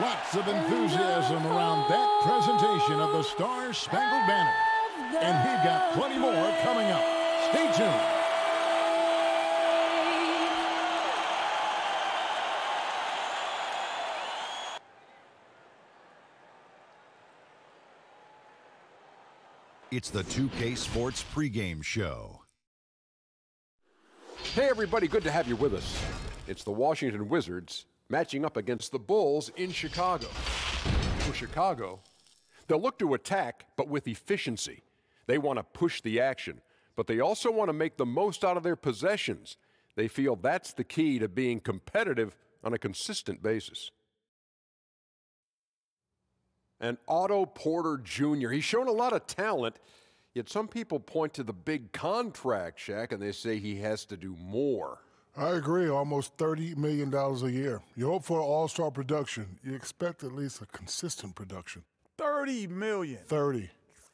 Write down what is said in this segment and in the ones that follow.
Lots of enthusiasm around that presentation of the Star-Spangled Banner. And we've got plenty more coming up. Stay tuned. It's the 2K Sports pregame show. Hey everybody, good to have you with us. It's the Washington Wizards matching up against the Bulls in Chicago. For Chicago, they'll look to attack, but with efficiency. They want to push the action, but they also want to make the most out of their possessions. They feel that's the key to being competitive on a consistent basis. And Otto Porter Jr., he's shown a lot of talent, yet some people point to the big contract, Shaq, and they say he has to do more. I agree, almost $30 million a year. You hope for all-star production. You expect at least a consistent production. $30 million. 30.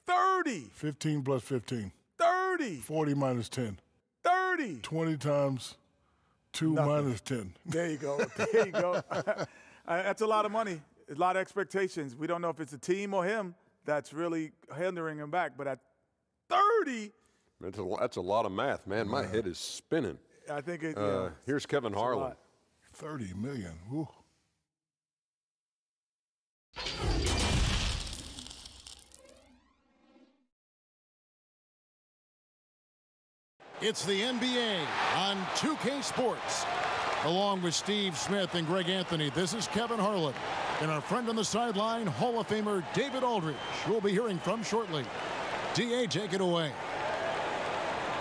30. 15 plus 15. 30. 40 minus 10. 30. 20 times 2 minus 10. There you go. There you go. That's a lot of money. A lot of expectations. We don't know if it's the team or him that's really hindering him back. But at 30. That's a lot of math, man. My head is spinning. I think it. Here's Kevin Harlan. 30 million. Woo. It's the NBA on 2K Sports. Along with Steve Smith and Greg Anthony, this is Kevin Harlan. And our friend on the sideline, Hall of Famer David Aldridge, who we'll be hearing from shortly. D.A., take it away.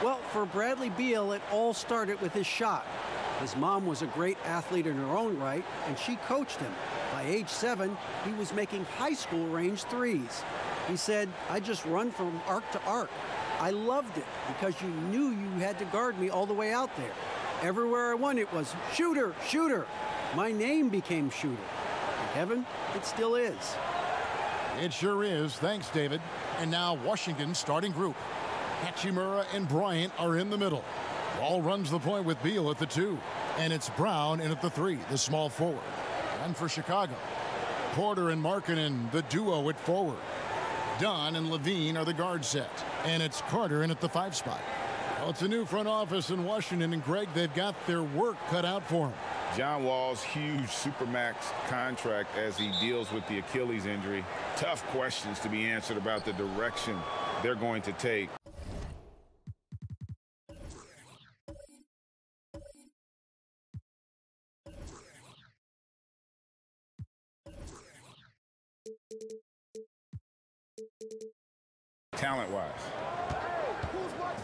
Well, for Bradley Beal, it all started with his shot. His mom was a great athlete in her own right, and she coached him. By age 7, he was making high school range threes. He said, "I just run from arc to arc. I loved it because you knew you had to guard me all the way out there. Everywhere I went, it was shooter, shooter. My name became shooter. And Kevin, it still is." It sure is. Thanks, David. And now Washington's starting group. Hachimura and Bryant are in the middle. Wall runs the point with Beal at the 2. And it's Brown in at the 3, the small forward. And for Chicago, Porter and Markkanen, the duo at forward. Dunn and Levine are the guard set. And it's Carter in at the 5 spot. Well, it's a new front office in Washington, and Greg, they've got their work cut out for them. John Wall's huge Supermax contract as he deals with the Achilles injury. Tough questions to be answered about the direction they're going to take. Talent-wise.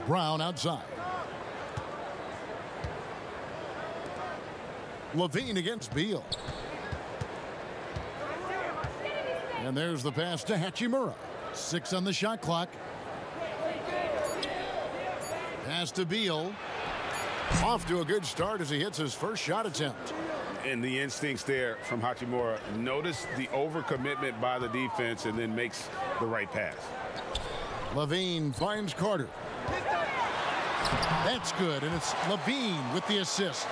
Brown outside. Levine against Beal. And there's the pass to Hachimura. 6 on the shot clock. Pass to Beal. Off to a good start as he hits his first shot attempt. And the instincts there from Hachimura. Notice the overcommitment by the defense and then makes the right pass. Levine finds Carter. That's good, and it's Levine with the assist.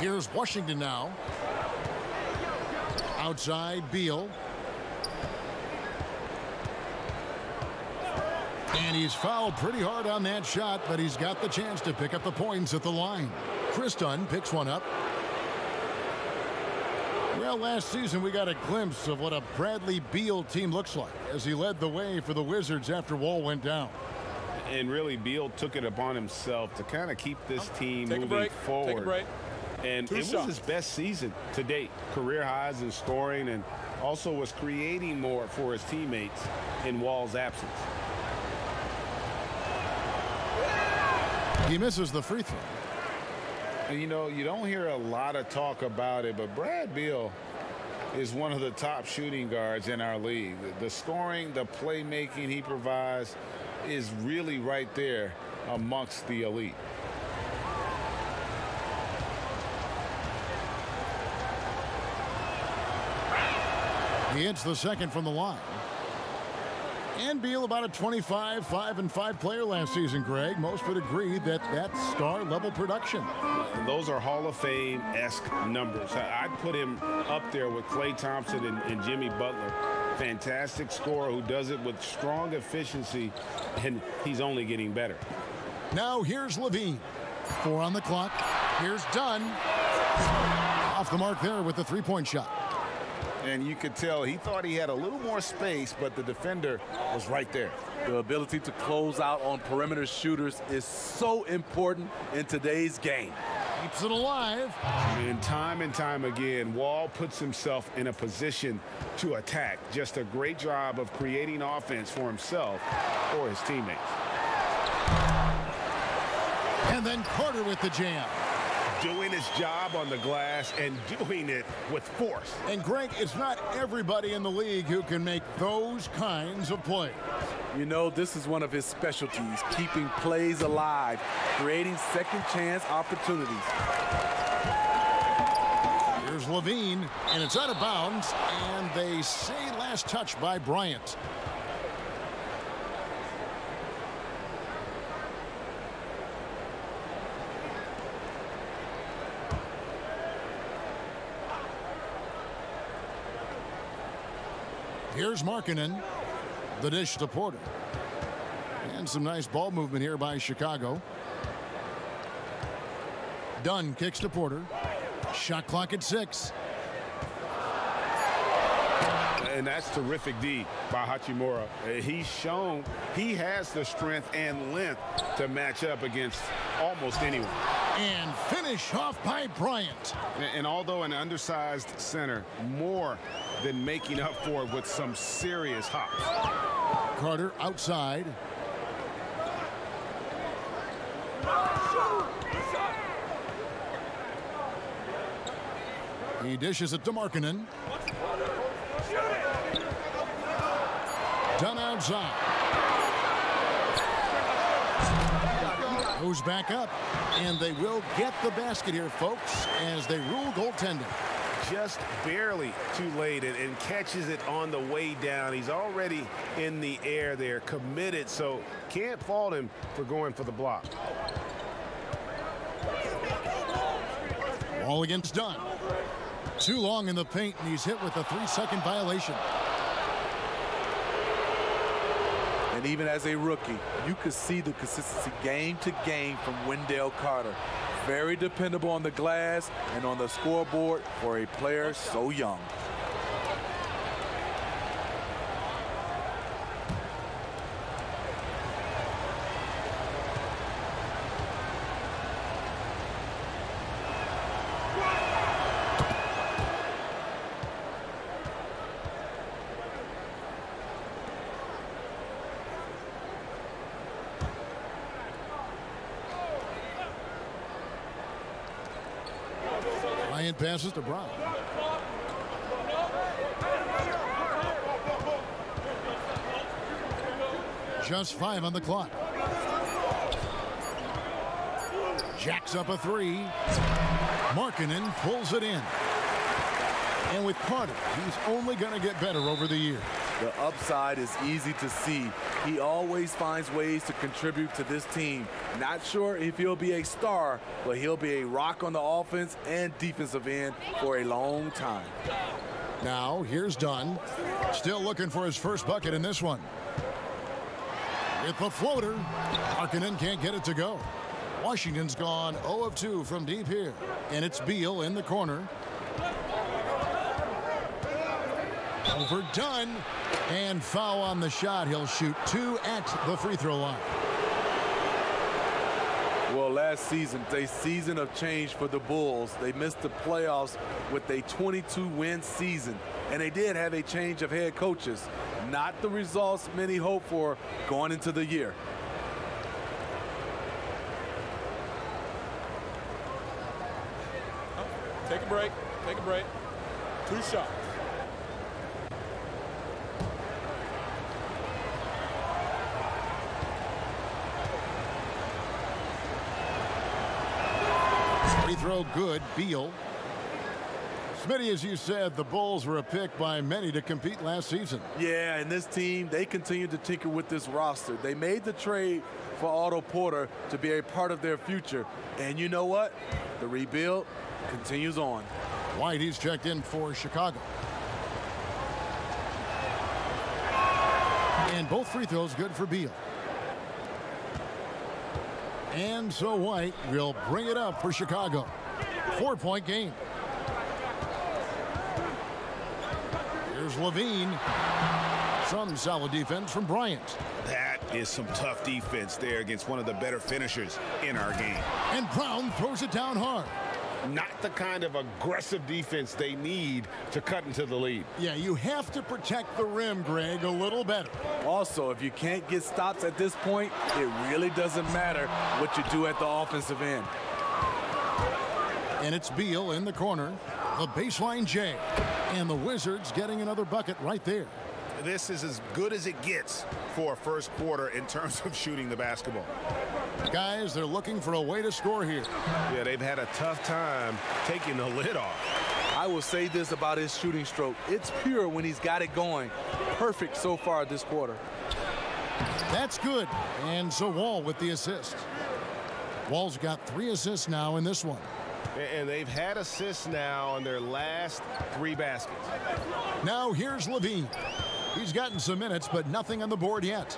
Here's Washington now. Outside, Beal. And he's fouled pretty hard on that shot, but he's got the chance to pick up the points at the line. Chris Dunn picks one up. Well, last season we got a glimpse of what a Bradley Beal team looks like as he led the way for the Wizards after Wall went down. And really, Beal took it upon himself to kind of keep this team moving forward. Take a break. And it was his best season to date. Career highs in scoring, and also was creating more for his teammates in Wall's absence. He misses the free throw. And, you know, you don't hear a lot of talk about it, but Brad Beal is one of the top shooting guards in our league. The scoring, the playmaking he provides is really right there amongst the elite. He hits the second from the line. And Beal, about a 25-5-5 player last season, Greg. Most would agree that that's star-level production. Those are Hall of Fame-esque numbers. I'd put him up there with Klay Thompson and Jimmy Butler. Fantastic scorer who does it with strong efficiency, and he's only getting better. Now here's Levine. 4 on the clock. Here's Dunn. Off the mark there with the three-point shot. And you could tell he thought he had a little more space, but the defender was right there. The ability to close out on perimeter shooters is so important in today's game. Keeps it alive. And time again, Wall puts himself in a position to attack. Just a great job of creating offense for himself or his teammates. And then Carter with the jam. Doing his job on the glass and doing it with force. And Greg, it's not everybody in the league who can make those kinds of plays. You know, this is one of his specialties, keeping plays alive, creating second chance opportunities. Here's Levine, and it's out of bounds, and they say last touch by Bryant. Here's Markkanen. The dish to Porter. And some nice ball movement here by Chicago. Dunn kicks to Porter. Shot clock at 6. And that's terrific D by Hachimura. He's shown he has the strength and length to match up against almost anyone. And finish off by Bryant. And although an undersized center, more than making up for it with some serious hops. Carter outside. He dishes it to Markkanen. Done outside. Goes back up, and they will get the basket here, folks, as they rule goaltending. Just barely too late and catches it on the way down. He's already in the air there, committed, so can't fault him for going for the block. All against Dunn. Too long in the paint, and he's hit with a 3-second violation. And even as a rookie, you could see the consistency game to game from Wendell Carter. Very dependable on the glass and on the scoreboard for a player so young. Bryant passes to Brown. Just 5 on the clock. Jacks up a 3. Markkanen pulls it in. And with Carter, he's only going to get better over the year. The upside is easy to see. He always finds ways to contribute to this team. Not sure if he'll be a star, but he'll be a rock on the offense and defensive end for a long time. Now, here's Dunn. Still looking for his first bucket in this one. With the floater, Markkanen can't get it to go. Washington's gone 0 of 2 from deep here. And it's Beal in the corner. Over Dunn, and foul on the shot. He'll shoot 2 at the free throw line. Well, last season, a season of change for the Bulls. They missed the playoffs with a 22-win season, and they did have a change of head coaches. Not the results many hoped for going into the year. Take a break. Take a break. 2 shots. Free throw good. Beal. Smitty, as you said, the Bulls were a pick by many to compete last season. Yeah, and this team, they continued to tinker with this roster. They made the trade for Otto Porter to be a part of their future. And you know what? The rebuild continues on. White, he's checked in for Chicago. And both free throws good for Beal. And so White will bring it up for Chicago. 4-point game. Here's Levine. Some solid defense from Bryant. That is some tough defense there against one of the better finishers in our game. And Brown throws it down hard. Not the kind of aggressive defense they need to cut into the lead. Yeah, you have to protect the rim, Greg, a little better. Also, if you can't get stops at this point, it really doesn't matter what you do at the offensive end. And it's Beal in the corner. The baseline J. And the Wizards getting another bucket right there. This is as good as it gets for a first quarter in terms of shooting the basketball. Guys, they're looking for a way to score here. Yeah, they've had a tough time taking the lid off. I will say this about his shooting stroke. It's pure when he's got it going. Perfect so far this quarter. That's good. And so Wall with the assist. Wall's got 3 assists now in this one. And they've had assists now on their last 3 baskets. Now here's Levine. He's gotten some minutes, but nothing on the board yet.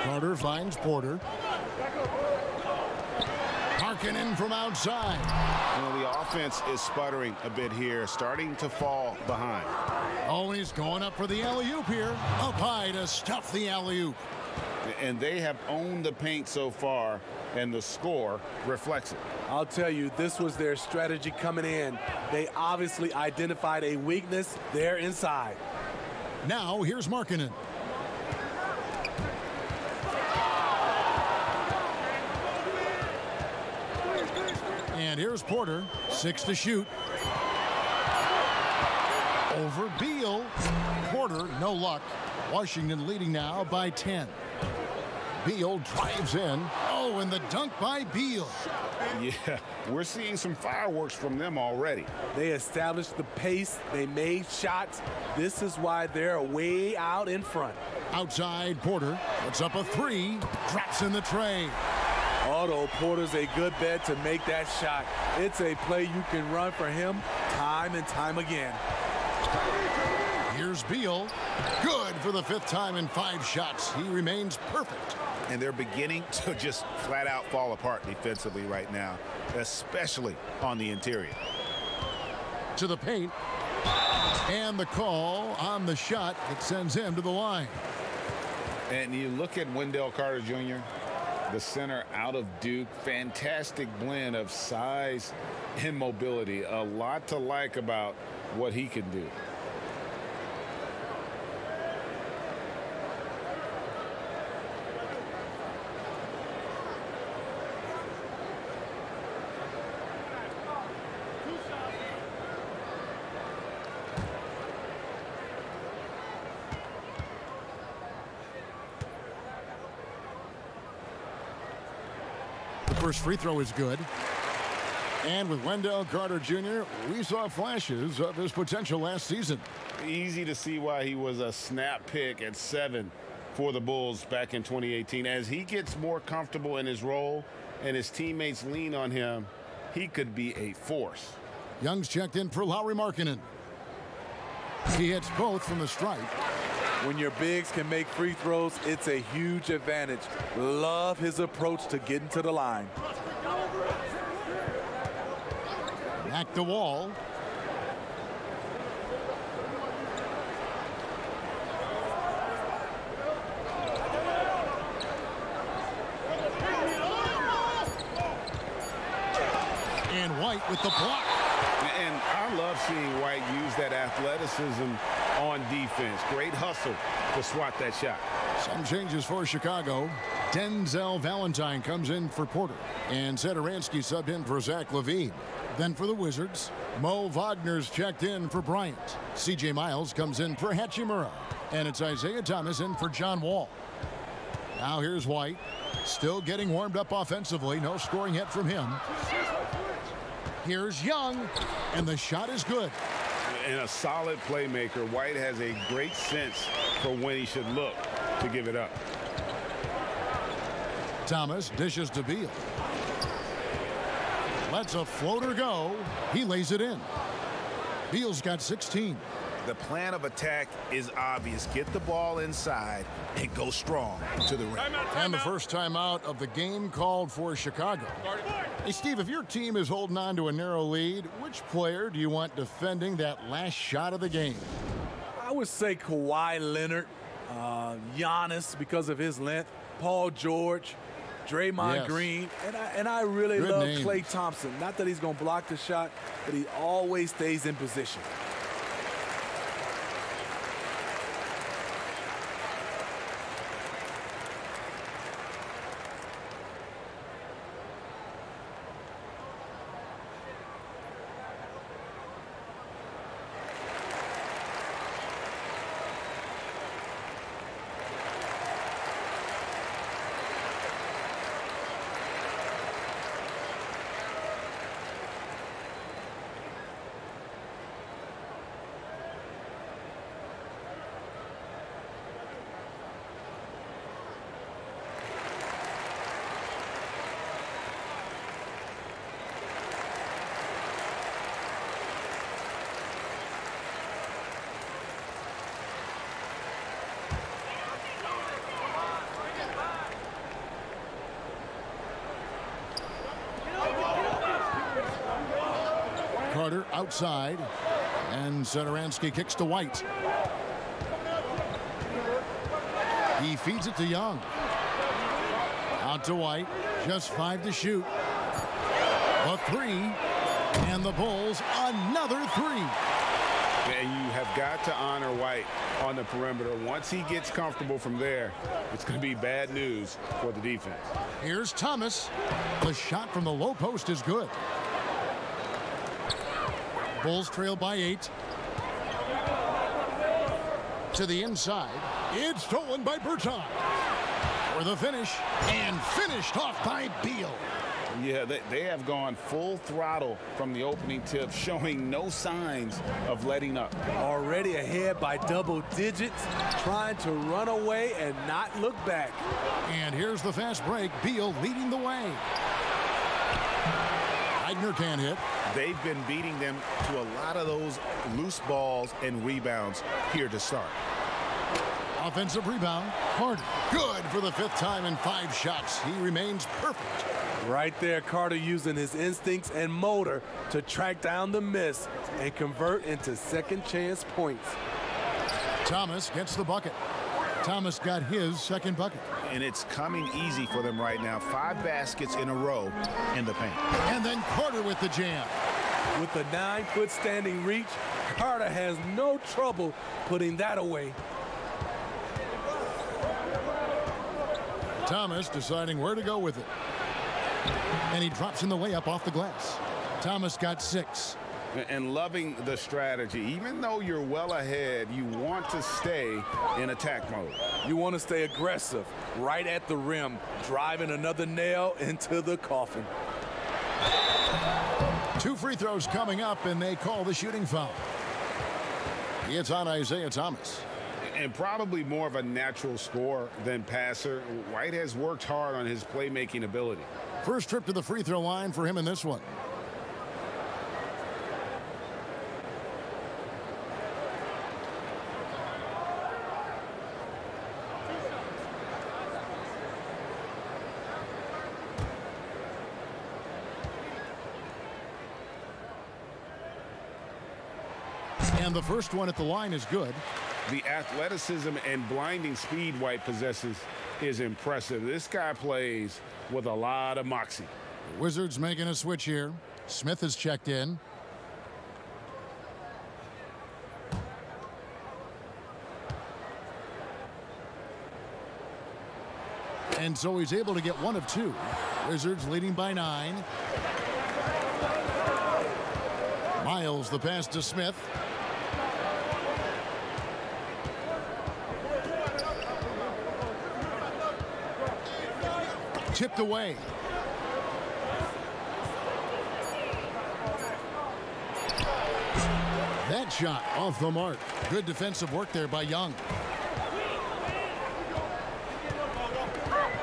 Carter finds Porter. Harkinen from outside. You know, the offense is sputtering a bit here, starting to fall behind. Oh, he's going up for the alley-oop here. Up high to stuff the alley-oop. And they have owned the paint so far, and the score reflects it. I'll tell you, this was their strategy coming in. They obviously identified a weakness there inside. Now here's Markkanen. And here's Porter, 6 to shoot. Over Beal. Porter, no luck. Washington leading now by 10. Beal drives in. Oh, and the dunk by Beal. Yeah, we're seeing some fireworks from them already. They established the pace. They made shots. This is why they're way out in front. Outside, Porter puts up a 3. Drops in the tray. Otto Porter's a good bet to make that shot. It's a play you can run for him time and time again. Here's Beal. Good for the 5th time in 5 shots. He remains perfect. And they're beginning to just flat out fall apart defensively right now, especially on the interior. To the paint. And the call on the shot that sends him to the line. And you look at Wendell Carter Jr., the center out of Duke. Fantastic blend of size and mobility. A lot to like about what he can do. First free throw is good. And with Wendell Carter Jr., we saw flashes of his potential last season. Easy to see why he was a snap pick at 7 for the Bulls back in 2018. As he gets more comfortable in his role and his teammates lean on him, he could be a force. Young's checked in for Lauri Markkanen. He hits both from the stripe. When your bigs can make free throws, it's a huge advantage. Love his approach to getting to the line. Back to Wall. And White with the block. And I love seeing White use that athleticism on defense. Great hustle to swat that shot. Some changes for Chicago. Denzel Valentine comes in for Porter. And Zedaransky subbed in for Zach LaVine. Then for the Wizards, Mo Wagner's checked in for Bryant. C.J. Miles comes in for Hachimura. And it's Isaiah Thomas in for John Wall. Now here's White. Still getting warmed up offensively. No scoring yet from him. Here's Young. And the shot is good. And a solid playmaker, White has a great sense for when he should look to give it up. Thomas dishes to Beal. Lets a floater go. He lays it in. Beal's got 16. The plan of attack is obvious. Get the ball inside and go strong to the rim. And the first timeout of the game called for Chicago. Hey, Steve, if your team is holding on to a narrow lead, which player do you want defending that last shot of the game? I would say Kawhi Leonard, Giannis because of his length, Paul George, Draymond Green, and I really love Klay Thompson. Not that he's going to block the shot, but he always stays in position. Carter outside, and Satoransky kicks to White. He feeds it to Young. Out to White, just 5 to shoot. A 3, and the Bulls another 3. And you have got to honor White on the perimeter. Once he gets comfortable from there, it's going to be bad news for the defense. Here's Thomas. The shot from the low post is good. Bulls trail by 8. To the inside. It's stolen by Berton. For the finish. And finished off by Beal. Yeah, they have gone full throttle from the opening tip, showing no signs of letting up. Already ahead by double digits, trying to run away and not look back. And here's the fast break. Beal leading the way. Wagner can't hit. They've been beating them to a lot of those loose balls and rebounds here to start. Offensive rebound. Carter. Good for the 5th time in 5 shots. He remains perfect. Right there, Carter using his instincts and motor to track down the miss and convert into second chance points. Thomas gets the bucket. Thomas got his 2nd bucket. And it's coming easy for them right now. 5 baskets in a row in the paint. And then Carter with the jam. With the 9-foot standing reach, Carter has no trouble putting that away. Thomas deciding where to go with it. And he drops in the layup off the glass. Thomas got 6. And loving the strategy. Even though you're well ahead, you want to stay in attack mode. You want to stay aggressive, right at the rim, driving another nail into the coffin. 2 free throws coming up, and they call the shooting foul. It's on Isaiah Thomas. And probably more of a natural scorer than passer. White has worked hard on his playmaking ability. First trip to the free throw line for him in this one. And the first one at the line is good. The athleticism and blinding speed White possesses is impressive. This guy plays with a lot of moxie. The Wizards making a switch here. Smith has checked in. And so he's able to get 1 of 2. Wizards leading by 9. Drills the pass to Smith. Tipped away. That shot off the mark. Good defensive work there by Young.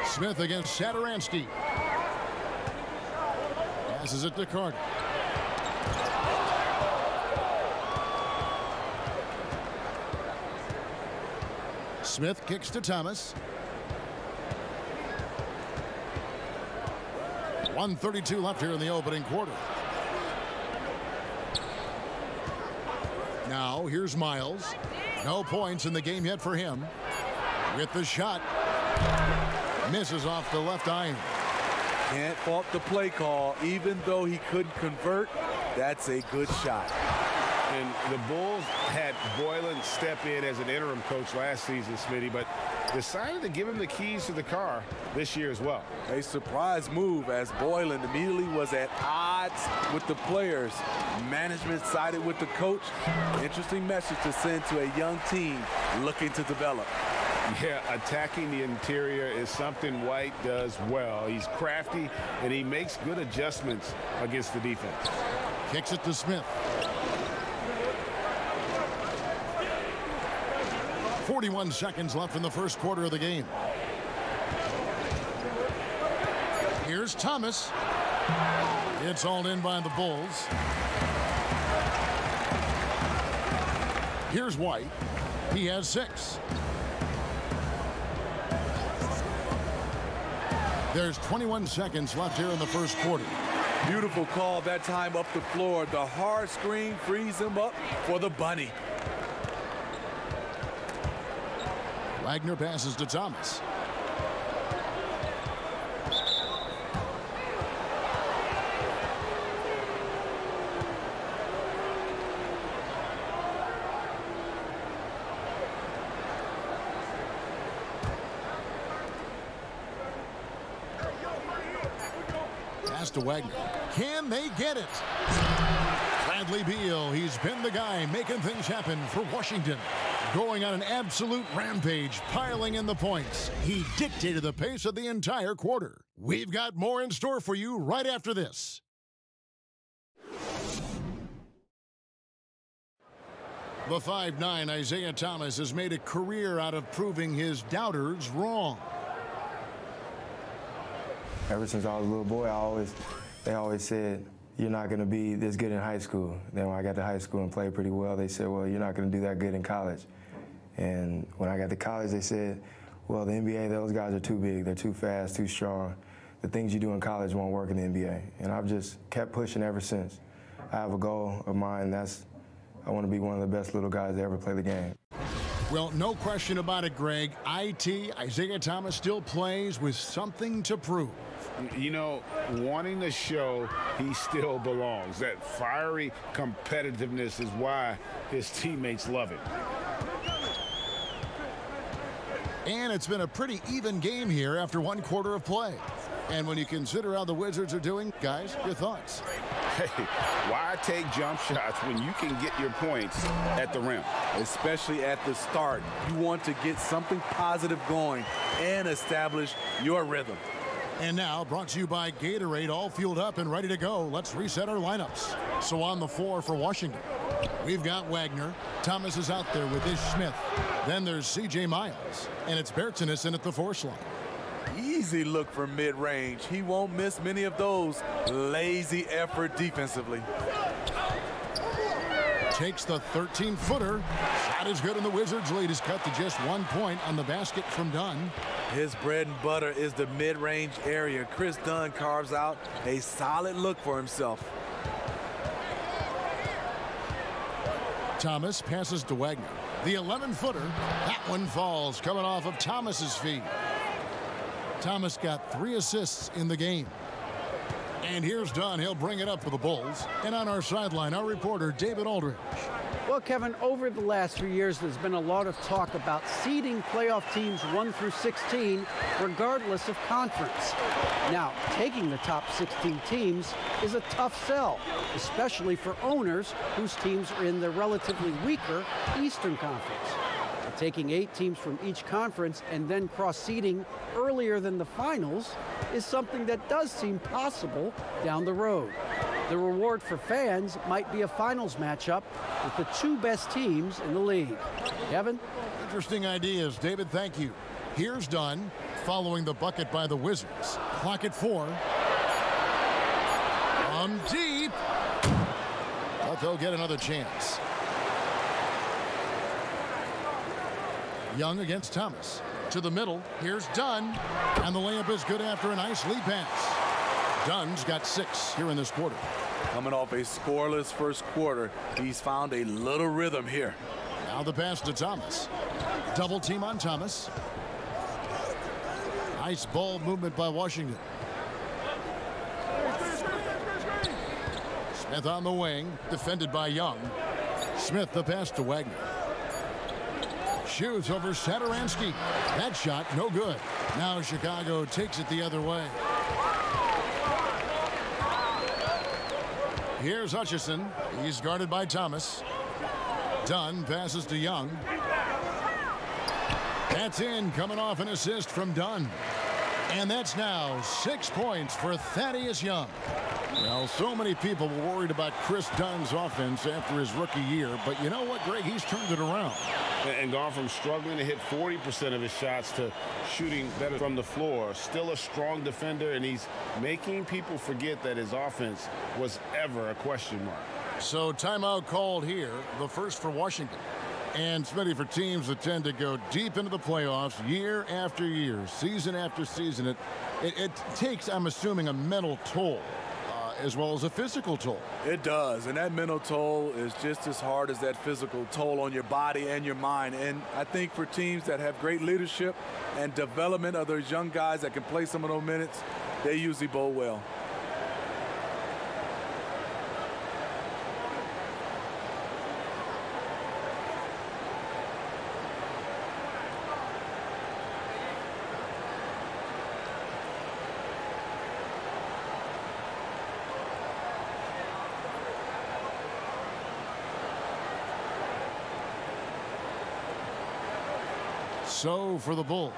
Smith against Saturansky. Passes it to Carter. Smith kicks to Thomas. 1:32 left here in the opening quarter. Now here's Miles. No points in the game yet for him. With the shot. Misses off the left iron. Can't fault the play call. Even though he couldn't convert, that's a good shot. And the Bulls had Boylan step in as an interim coach last season, Smitty, but decided to give him the keys to the car this year as well. A surprise move as Boylan immediately was at odds with the players. Management sided with the coach. Interesting message to send to a young team looking to develop. Yeah, attacking the interior is something White does well. He's crafty, and he makes good adjustments against the defense. Kicks it to Smith. 41 seconds left in the first quarter of the game. Here's Thomas. It's hauled in by the Bulls. Here's White. He has 6. There's 21 seconds left here in the first quarter. Beautiful call that time up the floor. The hard screen frees him up for the bunny. Wagner passes to Thomas. Pass to Wagner. Can they get it? Bradley Beal, he's been the guy making things happen for Washington. Going on an absolute rampage, piling in the points. He dictated the pace of the entire quarter. We've got more in store for you right after this. The 5'9" Isaiah Thomas has made a career out of proving his doubters wrong. Ever since I was a little boy, they always said, you're not going to be this good in high school. Then when I got to high school and played pretty well, they said, well, you're not going to do that good in college. And when I got to college, they said, well, the NBA, those guys are too big. They're too fast, too strong. The things you do in college won't work in the NBA. And I've just kept pushing ever since. I have a goal of mine, that's I want to be one of the best little guys to ever play the game. Well, no question about it, Greg. Isaiah Thomas still plays with something to prove. You know, wanting to show he still belongs. That fiery competitiveness is why his teammates love him. And it's been a pretty even game here after one quarter of play. And when you consider how the Wizards are doing, guys, your thoughts? Hey, why take jump shots when you can get your points at the rim? Especially at the start. You want to get something positive going and establish your rhythm. And now, brought to you by Gatorade, all fueled up and ready to go. Let's reset our lineups. So on the floor for Washington, we've got Wagner. Thomas is out there with Ish Smith. Then there's C.J. Miles. And it's Bertans in at the force line. Easy look for mid-range. He won't miss many of those. Lazy effort defensively. Takes the 13-footer. Shot is good, and the Wizards' lead is cut to just 1 point on the basket from Dunn. His bread and butter is the mid-range area. Chris Dunn carves out a solid look for himself. Thomas passes to Wagner. The 11-footer. That one falls, coming off of Thomas's feet. Thomas got 3 assists in the game. And here's Dunn. He'll bring it up for the Bulls. And on our sideline, our reporter, David Aldridge. Well, Kevin, over the last few years, there's been a lot of talk about seeding playoff teams 1 through 16, regardless of conference. Now, taking the top 16 teams is a tough sell, especially for owners whose teams are in the relatively weaker Eastern Conference. Taking 8 teams from each conference and then cross-seeding earlier than the finals is something that does seem possible down the road. The reward for fans might be a finals matchup with the 2 best teams in the league. Kevin? Interesting ideas, David. Thank you. Here's Dunn following the bucket by the Wizards. Clock at 4. From deep. But they'll get another chance. Young against Thomas. To the middle. Here's Dunn. And the layup is good after a nice lead pass. Dunn's got 6 here in this quarter. Coming off a scoreless first quarter, he's found a little rhythm here. Now the pass to Thomas. Double team on Thomas. Nice ball movement by Washington. Smith on the wing, defended by Young. Smith the pass to Wagner. Shoots over Satoransky. That shot no good. Now Chicago takes it the other way. Here's Hutchison. He's guarded by Thomas. Dunn passes to Young. That's in, coming off an assist from Dunn. And that's now 6 points for Thaddeus Young. Well, so many people were worried about Chris Dunn's offense after his rookie year, but you know what, Greg? He's turned it around. And gone from struggling to hit 40% of his shots to shooting better from the floor. Still a strong defender, and he's making people forget that his offense was ever a question mark. So timeout called here, the first for Washington. And Smitty, for teams that tend to go deep into the playoffs year after year, season after season, it takes, I'm assuming, a mental toll. As well as a physical toll. It does, and that mental toll is just as hard as that physical toll on your body and your mind. And I think for teams that have great leadership and development of those young guys that can play some of those minutes, they usually bowl well. So for the Bulls,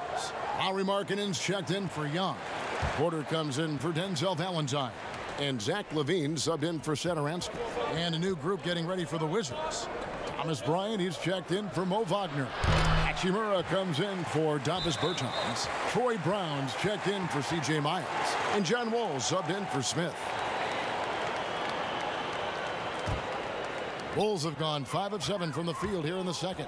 Lauri Markkanen's checked in for Young. Porter comes in for Denzel Valentine. And Zach LaVine subbed in for Satoransky. And a new group getting ready for the Wizards. Thomas Bryant, he's checked in for Mo Wagner. Hachimura comes in for Davis Bertans. Troy Brown's checked in for C.J. Miles. And John Wall subbed in for Smith. Bulls have gone 5 of 7 from the field here in the second.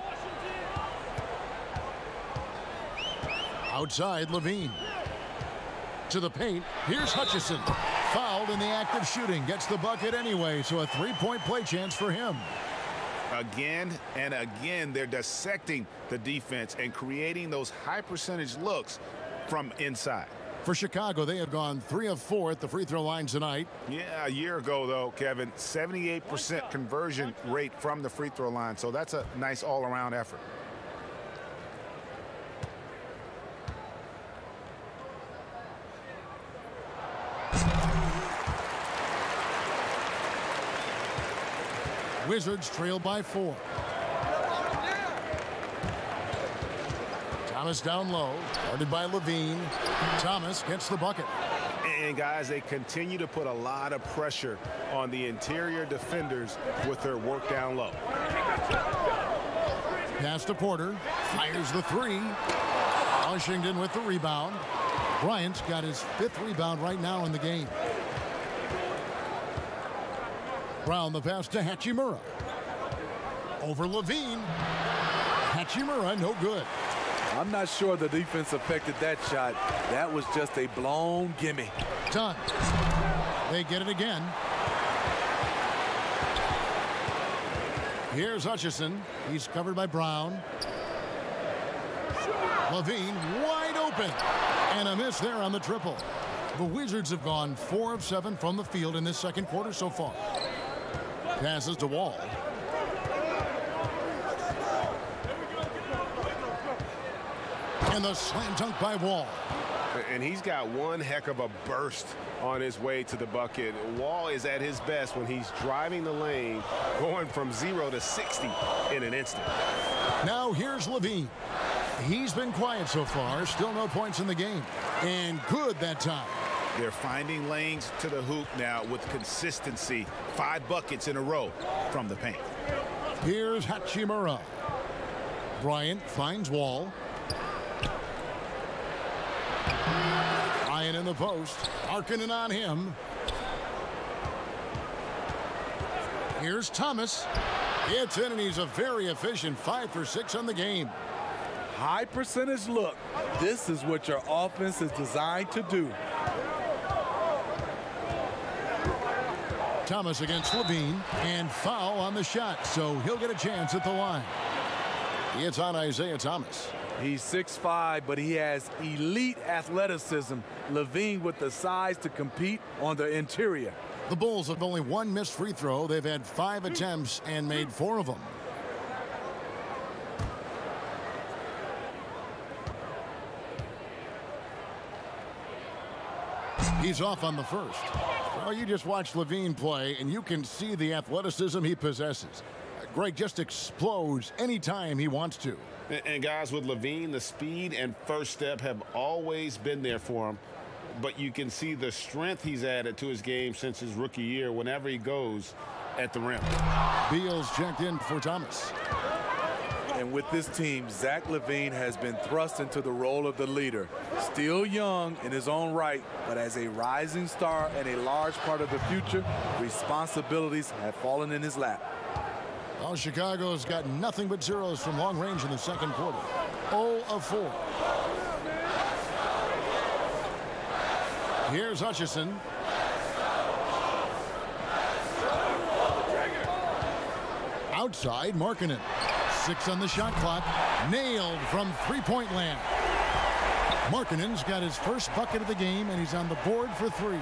Outside, LaVine. To the paint. Here's Hutchison. Fouled in the act of shooting. Gets the bucket anyway, so a 3-point play chance for him. Again and again, they're dissecting the defense and creating those high-percentage looks from inside. For Chicago, they have gone 3 of 4 at the free throw line tonight. Yeah, a year ago, though, Kevin, 78% conversion rate from the free throw line, so that's a nice all-around effort. Wizards trail by 4. Thomas down low, guarded by LaVine. Thomas gets the bucket. And guys, they continue to put a lot of pressure on the interior defenders with their work down low. Pass to Porter, fires the 3. Washington with the rebound. Bryant's got his 5th rebound right now in the game. Brown the pass to Hachimura. Over LaVine. Hachimura, no good. I'm not sure the defense affected that shot. That was just a blown gimme. Done. They get it again. Here's Hutchison. He's covered by Brown. LaVine wide open. And a miss there on the triple. The Wizards have gone 4 of 7 from the field in this second quarter so far. Passes to Wall. And the slam dunk by Wall. And he's got one heck of a burst on his way to the bucket. Wall is at his best when he's driving the lane, going from 0 to 60 in an instant. Now here's Levine. He's been quiet so far. Still no points in the game. And good that time. They're finding lanes to the hoop now with consistency. 5 buckets in a row from the paint. Here's Hachimura. Bryant finds Wall. Bryant in the post. Markkanen on him. Here's Thomas. It's in, and he's a very efficient 5 for 6 on the game. High percentage look. This is what your offense is designed to do. Thomas against Levine, and foul on the shot, so he'll get a chance at the line. It's on Isaiah Thomas. He's 6'5", but he has elite athleticism. Levine with the size to compete on the interior. The Bulls have only 1 missed free throw. They've had 5 attempts and made 4 of them. He's off on the first. Well, you just watch Levine play, and you can see the athleticism he possesses. Greg just explodes anytime he wants to. And guys, with Levine, the speed and first step have always been there for him. But you can see the strength he's added to his game since his rookie year whenever he goes at the rim. Beal's checked in for Thomas. And with this team, Zach LaVine has been thrust into the role of the leader. Still young in his own right, but as a rising star and a large part of the future, responsibilities have fallen in his lap. Well, Chicago's got nothing but zeros from long range in the second quarter. 0 of 4. Here's Hutchison. Outside, Markkanen. 6 on the shot clock. Nailed from three-point land. Markkanen's got his first bucket of the game, and he's on the board for 3.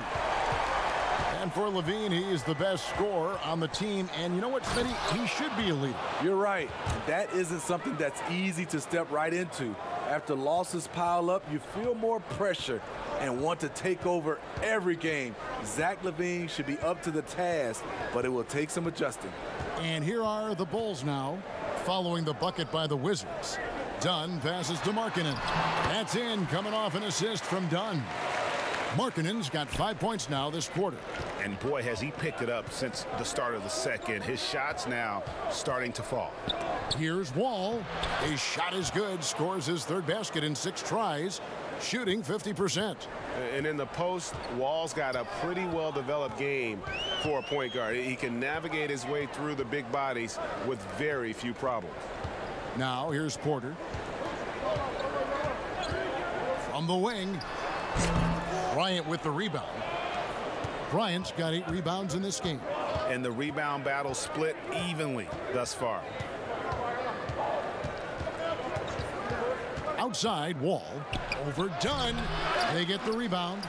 And for Levine, he is the best scorer on the team. And you know what, Smitty? He should be a leader. You're right. That isn't something that's easy to step right into. After losses pile up, you feel more pressure and want to take over every game. Zach LaVine should be up to the task, but it will take some adjusting. And here are the Bulls now, following the bucket by the Wizards. Dunn passes to Markkanen. That's in, coming off an assist from Dunn. Markkanen's got 5 points now this quarter. And boy, has he picked it up since the start of the second. His shots now starting to fall. Here's Wall. His shot is good. Scores his 3rd basket in 6 tries. Shooting 50%. And in the post, Wall's got a pretty well-developed game for a point guard. He can navigate his way through the big bodies with very few problems. Now here's Porter. From the wing. Bryant with the rebound. Bryant's got 8 rebounds in this game. And the rebound battle split evenly thus far. Outside, Wall. Over Dunn. They get the rebound.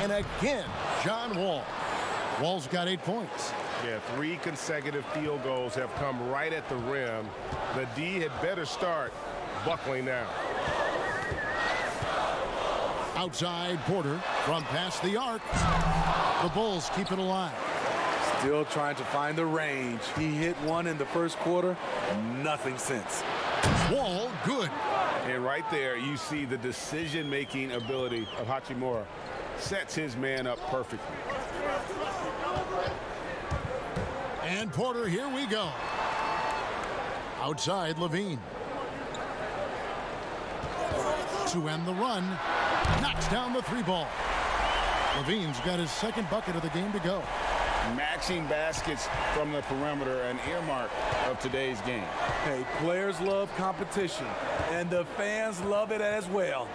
And again, John Wall. Wall's got 8 points. Yeah, 3 consecutive field goals have come right at the rim. The D had better start buckling down. Outside, Porter from past the arc. The Bulls keep it alive. Still trying to find the range. He hit one in the first quarter. Nothing since. Wall, good. And right there, you see the decision-making ability of Hachimura. Sets his man up perfectly. And Porter, here we go. Outside, Levine. To end the run. Knocks down the 3 ball. Levine's got his 2nd bucket of the game to go. Matching baskets from the perimeter, an earmark of today's game. Hey, players love competition, and the fans love it as well.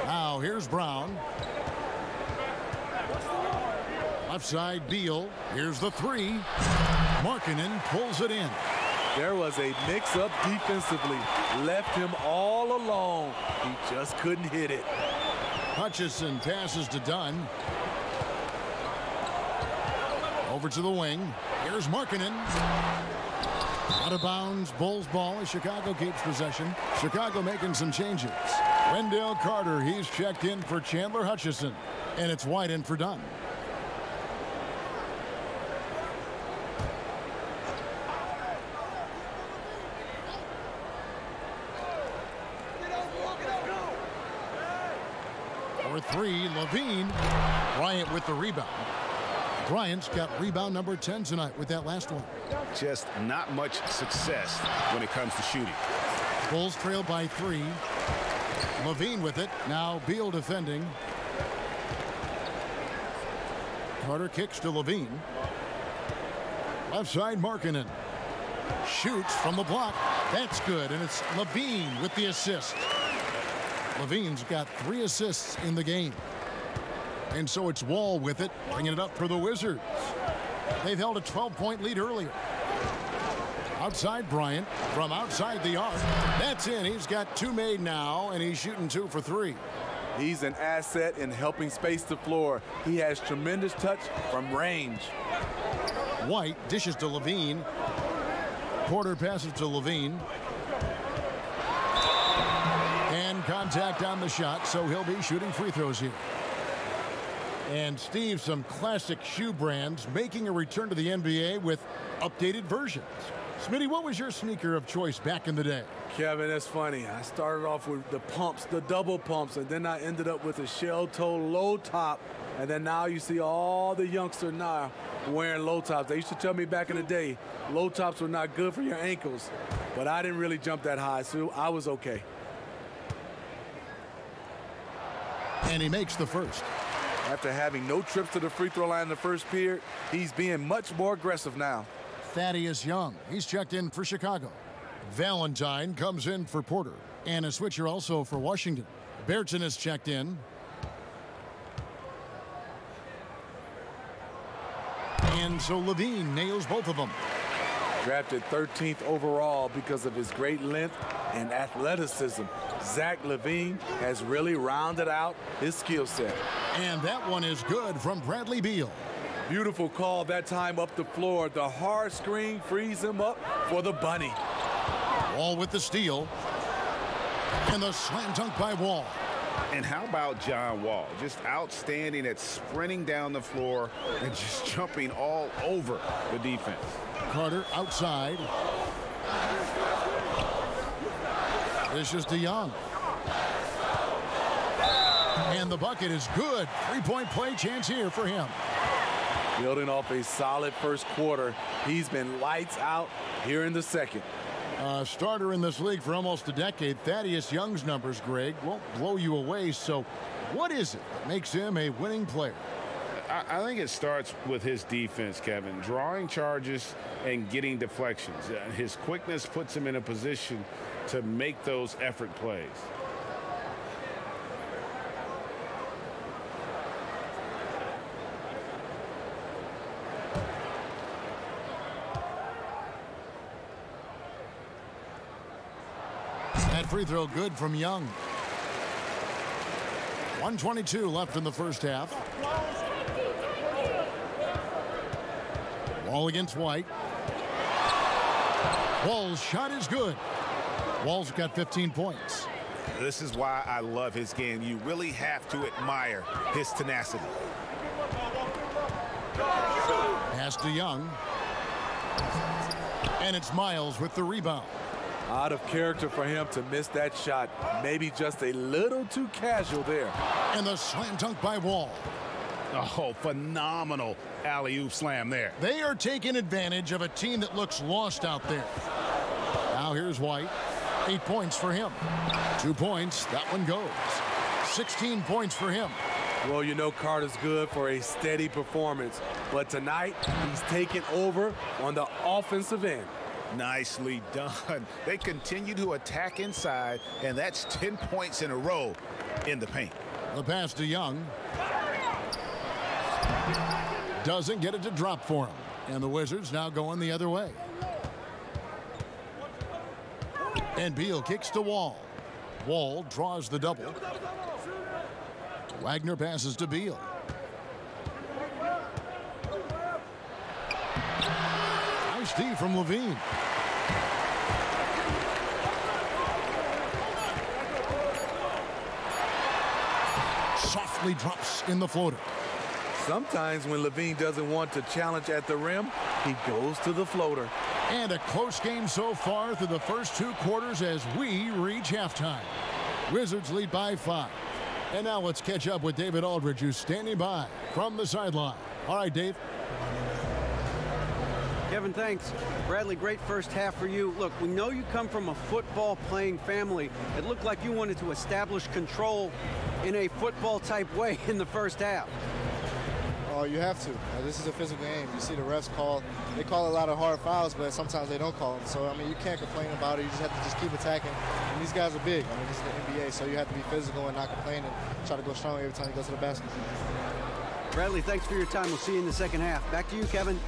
Now here's Brown. Left side, Beal. Here's the 3. Markkanen pulls it in. There was a mix-up defensively. Left him all alone. He just couldn't hit it. Hutchison passes to Dunn. Over to the wing. Here's Markkanen. Out of bounds, Bulls ball as Chicago keeps possession. Chicago making some changes. Wendell Carter, he's checked in for Chandler Hutchison. And it's White in for Dunn. For three, Levine. Bryant with the rebound. Bryant's got rebound number 10 tonight with that last one. Just not much success when it comes to shooting. Bulls trail by 3. Levine with it. Now Beal defending. Carter kicks to Levine. Left side, Markkanen. Shoots from the block. That's good, and it's Levine with the assist. Levine's got 3 assists in the game. And so it's Wall with it, bringing it up for the Wizards. They've held a 12-point lead earlier. Outside Bryant from outside the arc. That's in. He's got 2 made now, and he's shooting 2 for 3. He's an asset in helping space the floor. He has tremendous touch from range. White dishes to Levine. Porter passes to Levine. And contact on the shot, so he'll be shooting free throws here. And Steve, some classic shoe brands making a return to the NBA with updated versions. Smitty, what was your sneaker of choice back in the day? Kevin, that's funny. I started off with the pumps, the double pumps, and then I ended up with a shell toe low top. And then now you see all the youngsters now wearing low tops. They used to tell me back in the day, low tops were not good for your ankles. But I didn't really jump that high, so I was okay. And he makes the first. After having no trips to the free throw line in the first period, he's being much more aggressive now. Thaddeus Young, he's checked in for Chicago. Valentine comes in for Porter. And a switcher also for Washington. Berton is checked in. And so Levine nails both of them. Drafted 13th overall because of his great length and athleticism. Zach LaVine has really rounded out his skill set. And that one is good from Bradley Beal. Beautiful call that time up the floor. The hard screen frees him up for the bunny. Wall with the steal. And the slam dunk by Wall. And how about John Wall? Just outstanding at sprinting down the floor and just jumping all over the defense. Carter outside. This is DeYoung. And the bucket is good. 3-point play chance here for him. Building off a solid first quarter, he's been lights out here in the second. Starter in this league for almost a decade. Thaddeus Young's numbers, Greg, won't blow you away. So what is it that makes him a winning player? I think it starts with his defense, Kevin. Drawing charges and getting deflections. His quickness puts him in a position to make those effort plays. That free throw good from Young. 1:22 left in the first half. Wall against White. Wall's shot is good. Wall's got 15 points. This is why I love his game. You really have to admire his tenacity. Pass to Young. And it's Miles with the rebound. Out of character for him to miss that shot. Maybe just a little too casual there. And the slam dunk by Wall. Oh, phenomenal alley-oop slam there. They are taking advantage of a team that looks lost out there. Now here's White. 8 points for him. 2 points. That one goes. 16 points for him. Well, you know Carter's good for a steady performance. But tonight, he's taking over on the offensive end. Nicely done. They continue to attack inside, and that's 10 points in a row in the paint. The pass to Young. Doesn't get it to drop for him. And the Wizards now going the other way. And Beal kicks to Wall. Wall draws the double. Wagner passes to Beal. Nice D from Levine. Softly drops in the floater. Sometimes when Levine doesn't want to challenge at the rim, he goes to the floater. And a close game so far through the first 2 quarters as we reach halftime. Wizards lead by 5. And now let's catch up with David Aldridge, who's standing by from the sideline. All right, Dave. Kevin, thanks. Bradley, great first half for you. Look, we know you come from a football-playing family. It looked like you wanted to establish control in a football-type way in the first half. Oh, you have to. This is a physical game. You see the refs they call a lot of hard fouls, but sometimes they don't call them. So, I mean, you can't complain about it. You just have to just keep attacking. And these guys are big. I mean, this is the NBA, so you have to be physical and not complain and try to go strong every time you go to the basket. Bradley, thanks for your time. We'll see you in the second half. Back to you, Kevin.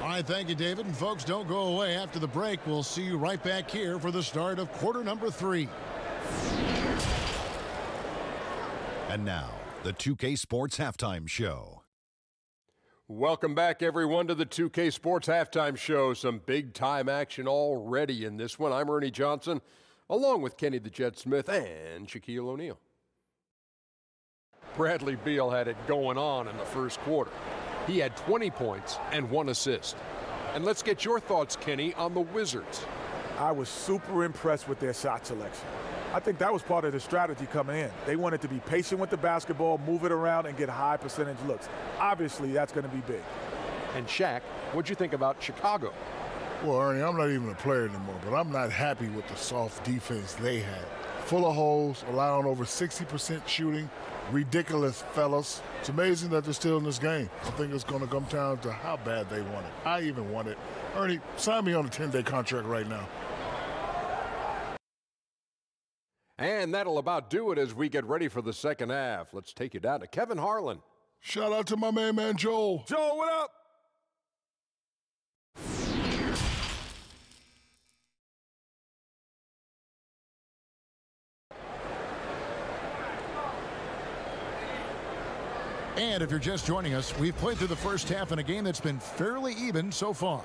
All right, thank you, David. And folks, don't go away. After the break, we'll see you right back here for the start of quarter number 3. And now, the 2K Sports Halftime Show. Welcome back, everyone, to the 2K Sports Halftime Show. Some big-time action already in this one. I'm Ernie Johnson, along with Kenny the Jet Smith and Shaquille O'Neal. Bradley Beal had it going on in the first quarter. He had 20 points and 1 assist. And let's get your thoughts, Kenny, on the Wizards. I was super impressed with their shot selection. I think that was part of the strategy coming in. They wanted to be patient with the basketball, move it around, and get high percentage looks. Obviously, that's going to be big. And Shaq, what'd you think about Chicago? Well, Ernie, I'm not even a player anymore, but I'm not happy with the soft defense they had. Full of holes, allowing over 60% shooting. Ridiculous, fellas. It's amazing that they're still in this game. I think it's going to come down to how bad they want it. I even want it. Ernie, sign me on a 10-day contract right now. And that'll about do it as we get ready for the second half. Let's take you down to Kevin Harlan. Shout out to my main man, Joel. Joel, what up? And if you're just joining us, we've played through the first half in a game that's been fairly even so far.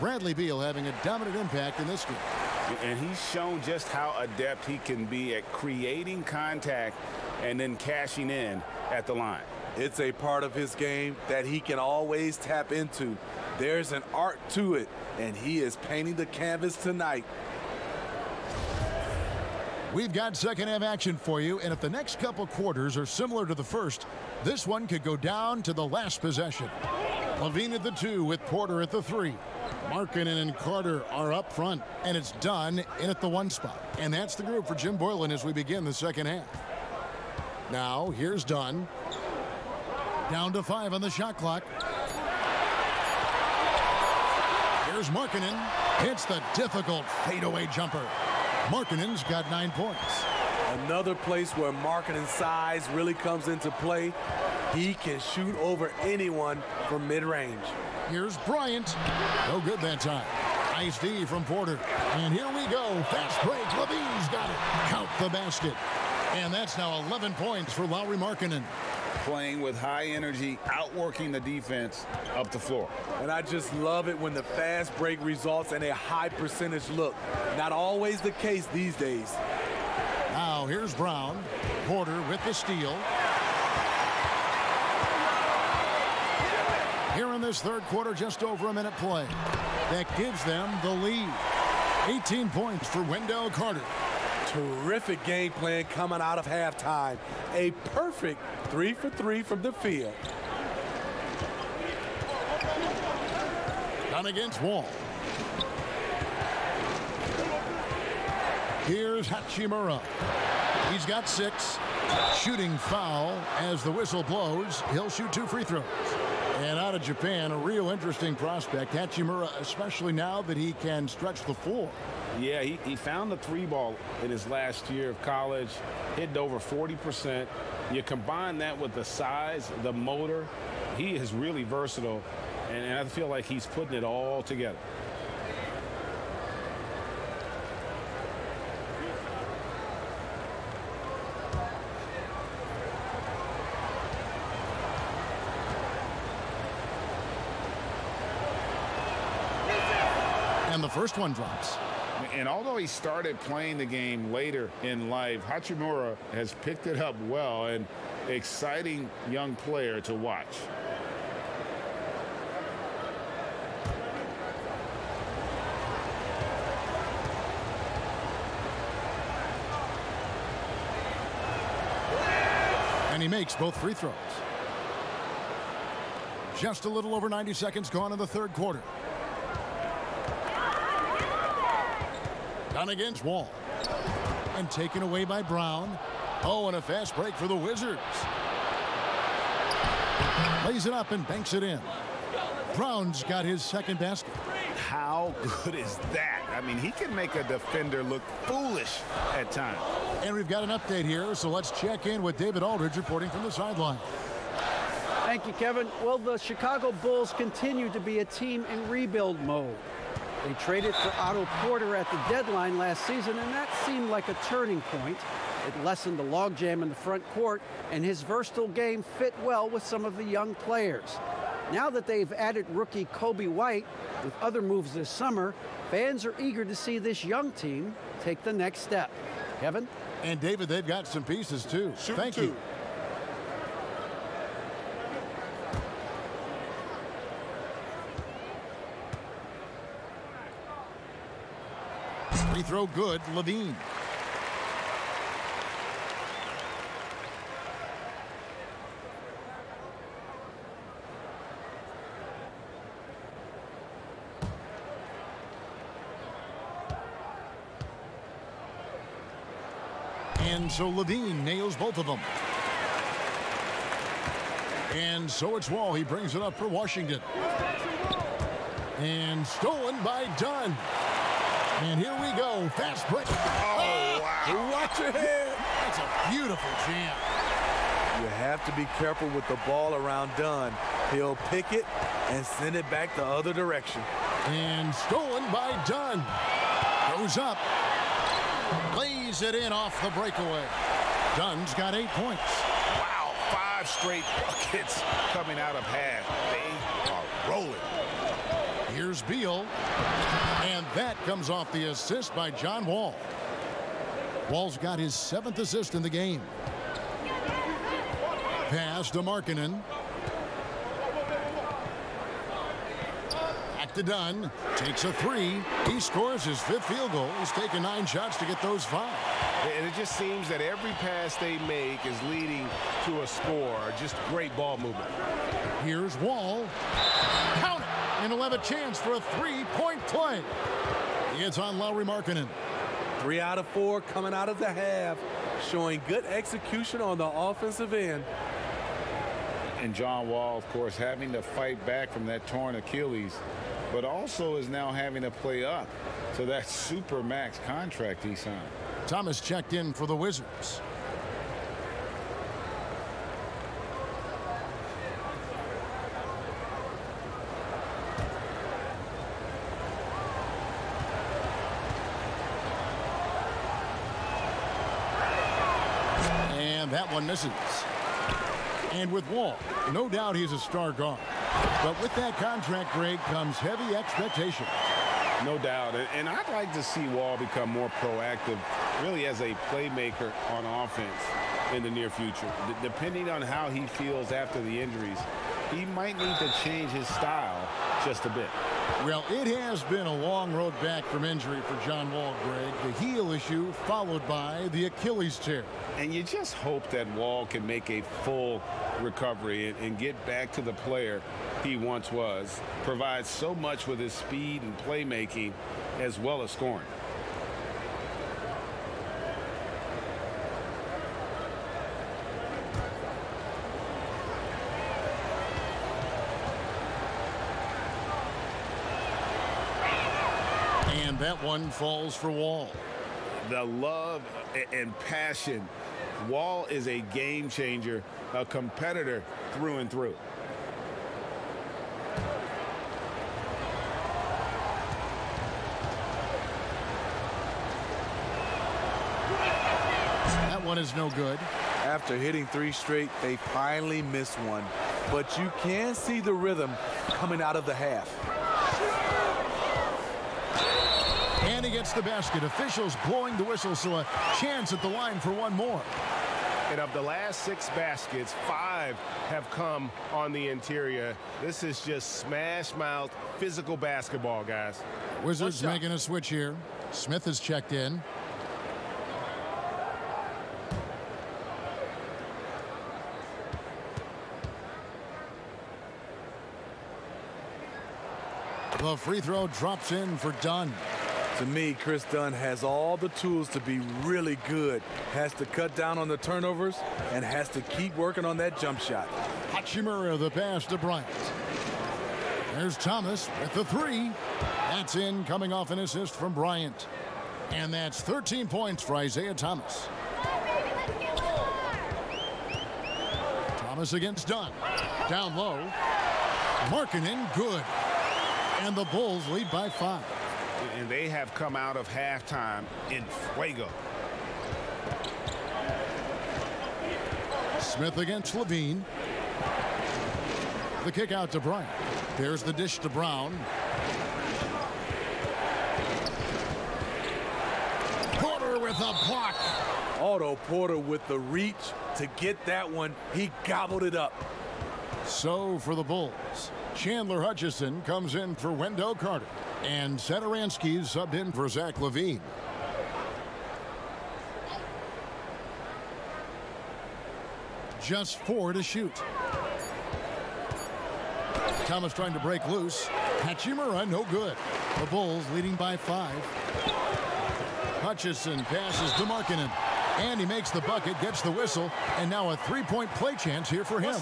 Bradley Beal having a dominant impact in this game. And he's shown just how adept he can be at creating contact and then cashing in at the line. It's a part of his game that he can always tap into. There's an art to it, and he is painting the canvas tonight. We've got second half action for you, and if the next couple quarters are similar to the first, this one could go down to the last possession. Levine at the 2 with Porter at the 3. Markkanen and Carter are up front, and it's Dunn in at the 1 spot. And that's the group for Jim Boylan as we begin the second half. Now, here's Dunn. Down to 5 on the shot clock. Here's Markkanen. Hits the difficult fadeaway jumper. Markkanen's got 9 points. Another place where Markkanen's size really comes into play. He can shoot over anyone from mid-range. Here's Bryant. No good that time. Nice D from Porter. And here we go. Fast break. Levine's got it. Count the basket. And that's now 11 points for Lauri Markkanen. Playing with high energy, outworking the defense up the floor. And I just love it when the fast break results in a high percentage look. Not always the case these days. Now here's Brown. Porter with the steal. Here in this third quarter, just over a minute play. That gives them the lead. 18 points for Wendell Carter. Terrific game plan coming out of halftime. A perfect 3 for 3 from the field. Down against Wall. Here's Hachimura. He's got 6. Shooting foul as the whistle blows. He'll shoot 2 free throws. And out of Japan, a real interesting prospect. Hachimura, especially now that he can stretch the floor. Yeah, he found the 3 ball in his last year of college, hit over 40%. You combine that with the size, the motor, he is really versatile, and I feel like he's putting it all together. And And the first one drops. And although he started playing the game later in life, Hachimura has picked it up well, and exciting young player to watch. And he makes both free throws. Just a little over 90 seconds gone in the third quarter. Done against Wall. And taken away by Brown. Oh, and a fast break for the Wizards. Lays it up and banks it in. Brown's got his second basket. How good is that? I mean, he can make a defender look foolish at times. And we've got an update here, so let's check in with David Aldridge reporting from the sideline. Thank you, Kevin. Well, the Chicago Bulls continue to be a team in rebuild mode. They traded for Otto Porter at the deadline last season, and that seemed like a turning point. It lessened the logjam in the front court, and his versatile game fit well with some of the young players. Now that they've added rookie Kobe White with other moves this summer, fans are eager to see this young team take the next step. Kevin? And David, they've got some pieces too. Thank you. Free throw good, Levine. And so Levine nails both of them. And so it's Wall. He brings it up for Washington. And stolen by Dunn. And here we go. Fast break. Oh, wow. Watch your head. That's a beautiful jam. You have to be careful with the ball around Dunn. He'll pick it and send it back the other direction. And stolen by Dunn. Goes up. Lays it in off the breakaway. Dunn's got 8 points. Wow, 5 straight buckets coming out of half. They are rolling. Here's Beal. And that comes off the assist by John Wall. Wall's got his 7th assist in the game. Pass to Markkanen. Back to Dunn. Takes a 3. He scores his 5th field goal. He's taken 9 shots to get those 5. And it just seems that every pass they make is leading to a score. Just great ball movement. Here's Wall. Count it. And he'll have a chance for a 3-point play. It's on Lauri Markkanen. 3 out of 4 coming out of the half, showing good execution on the offensive end. And John Wall, of course, having to fight back from that torn Achilles, but also is now having to play up to that supermax contract he signed. Thomas checked in for the Wizards. And that one misses. And with Wall, no doubt he's a star guard. But with that contract, Greg, comes heavy expectation. No doubt. And I'd like to see Wall become more proactive, really as a playmaker on offense in the near future. Depending on how he feels after the injuries, he might need to change his style just a bit. Well, it has been a long road back from injury for John Wall, Greg. The heel issue followed by the Achilles tear. And you just hope that Wall can make a full recovery and get back to the player he once was. Provides so much with his speed and playmaking as well as scoring. And that one falls for Wall. The love and passion. Wall is a game changer, a competitor through and through. That one is no good. After hitting 3 straight, they finally missed one. But you can see the rhythm coming out of the half. gets the basket. Officials blowing the whistle, so a chance at the line for one more. And of the last 6 baskets, 5 have come on the interior. This is just smash-mouth physical basketball, guys. Wizards making a switch here. Smith has checked in. The free throw drops in for Dunn. To me, Chris Dunn has all the tools to be really good. Has to cut down on the turnovers and has to keep working on that jump shot. Hachimura the pass to Bryant. There's Thomas with the 3. That's in, coming off an assist from Bryant. And that's 13 points for Isaiah Thomas. Thomas against Dunn. Down low. Markkanen, good. And the Bulls lead by 5. And they have come out of halftime in fuego. Smith against Levine. The kick out to Bryant. There's the dish to Brown. Porter with a block. Otto Porter with the reach to get that one. He gobbled it up. So for the Bulls, Chandler Hutchison comes in for Wendell Carter. And Satoransky subbed in for Zach LaVine. Just 4 to shoot. Thomas trying to break loose. Hachimura, no good. The Bulls leading by 5. Hutchison passes to Markkanen. And he makes the bucket, gets the whistle, and now a 3-point play chance here for him.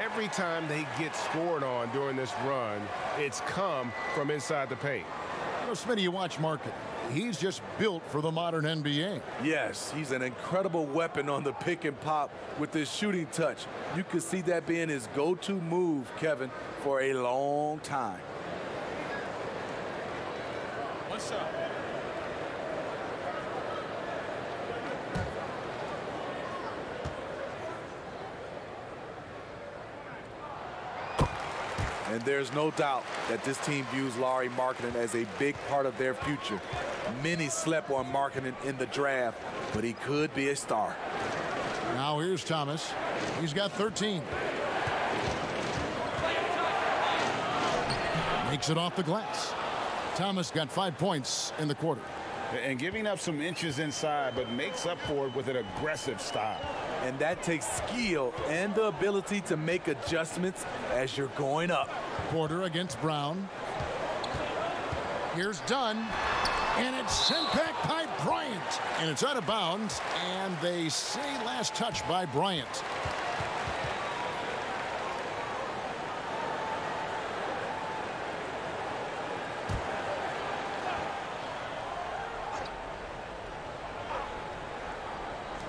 Every time they get scored on during this run, it's come from inside the paint. You know, Smitty, you watch Markkanen. He's just built for the modern NBA. Yes, he's an incredible weapon on the pick and pop with his shooting touch. You could see that being his go-to move, Kevin, for a long time. What's up? And there's no doubt that this team views Lauri Markkanen as a big part of their future. Many slept on Markkanen in the draft, but he could be a star. Now here's Thomas. He's got 13. Makes it off the glass. Thomas got 5 points in the quarter. And giving up some inches inside, but makes up for it with an aggressive style. And that takes skill and the ability to make adjustments as you're going up. Porter against Brown. Here's Dunn. And it's sent back by Bryant. And it's out of bounds. And they say last touch by Bryant.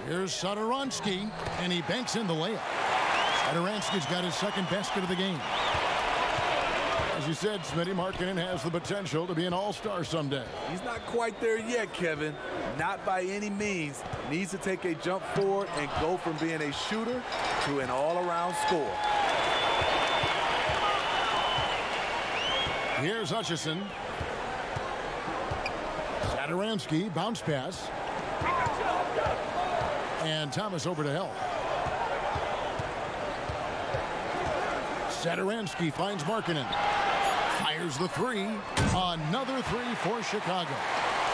Here's Satoransky, and he banks in the layup. Satoransky's got his second basket of the game. As you said, Smitty, Markkanen has the potential to be an all-star someday. He's not quite there yet, Kevin. Not by any means. Needs to take a jump forward and go from being a shooter to an all-around scorer. Here's Hutchison. Satoransky, bounce pass. And Thomas over to help. Satoransky finds Markkanen. Fires the 3. Another 3 for Chicago.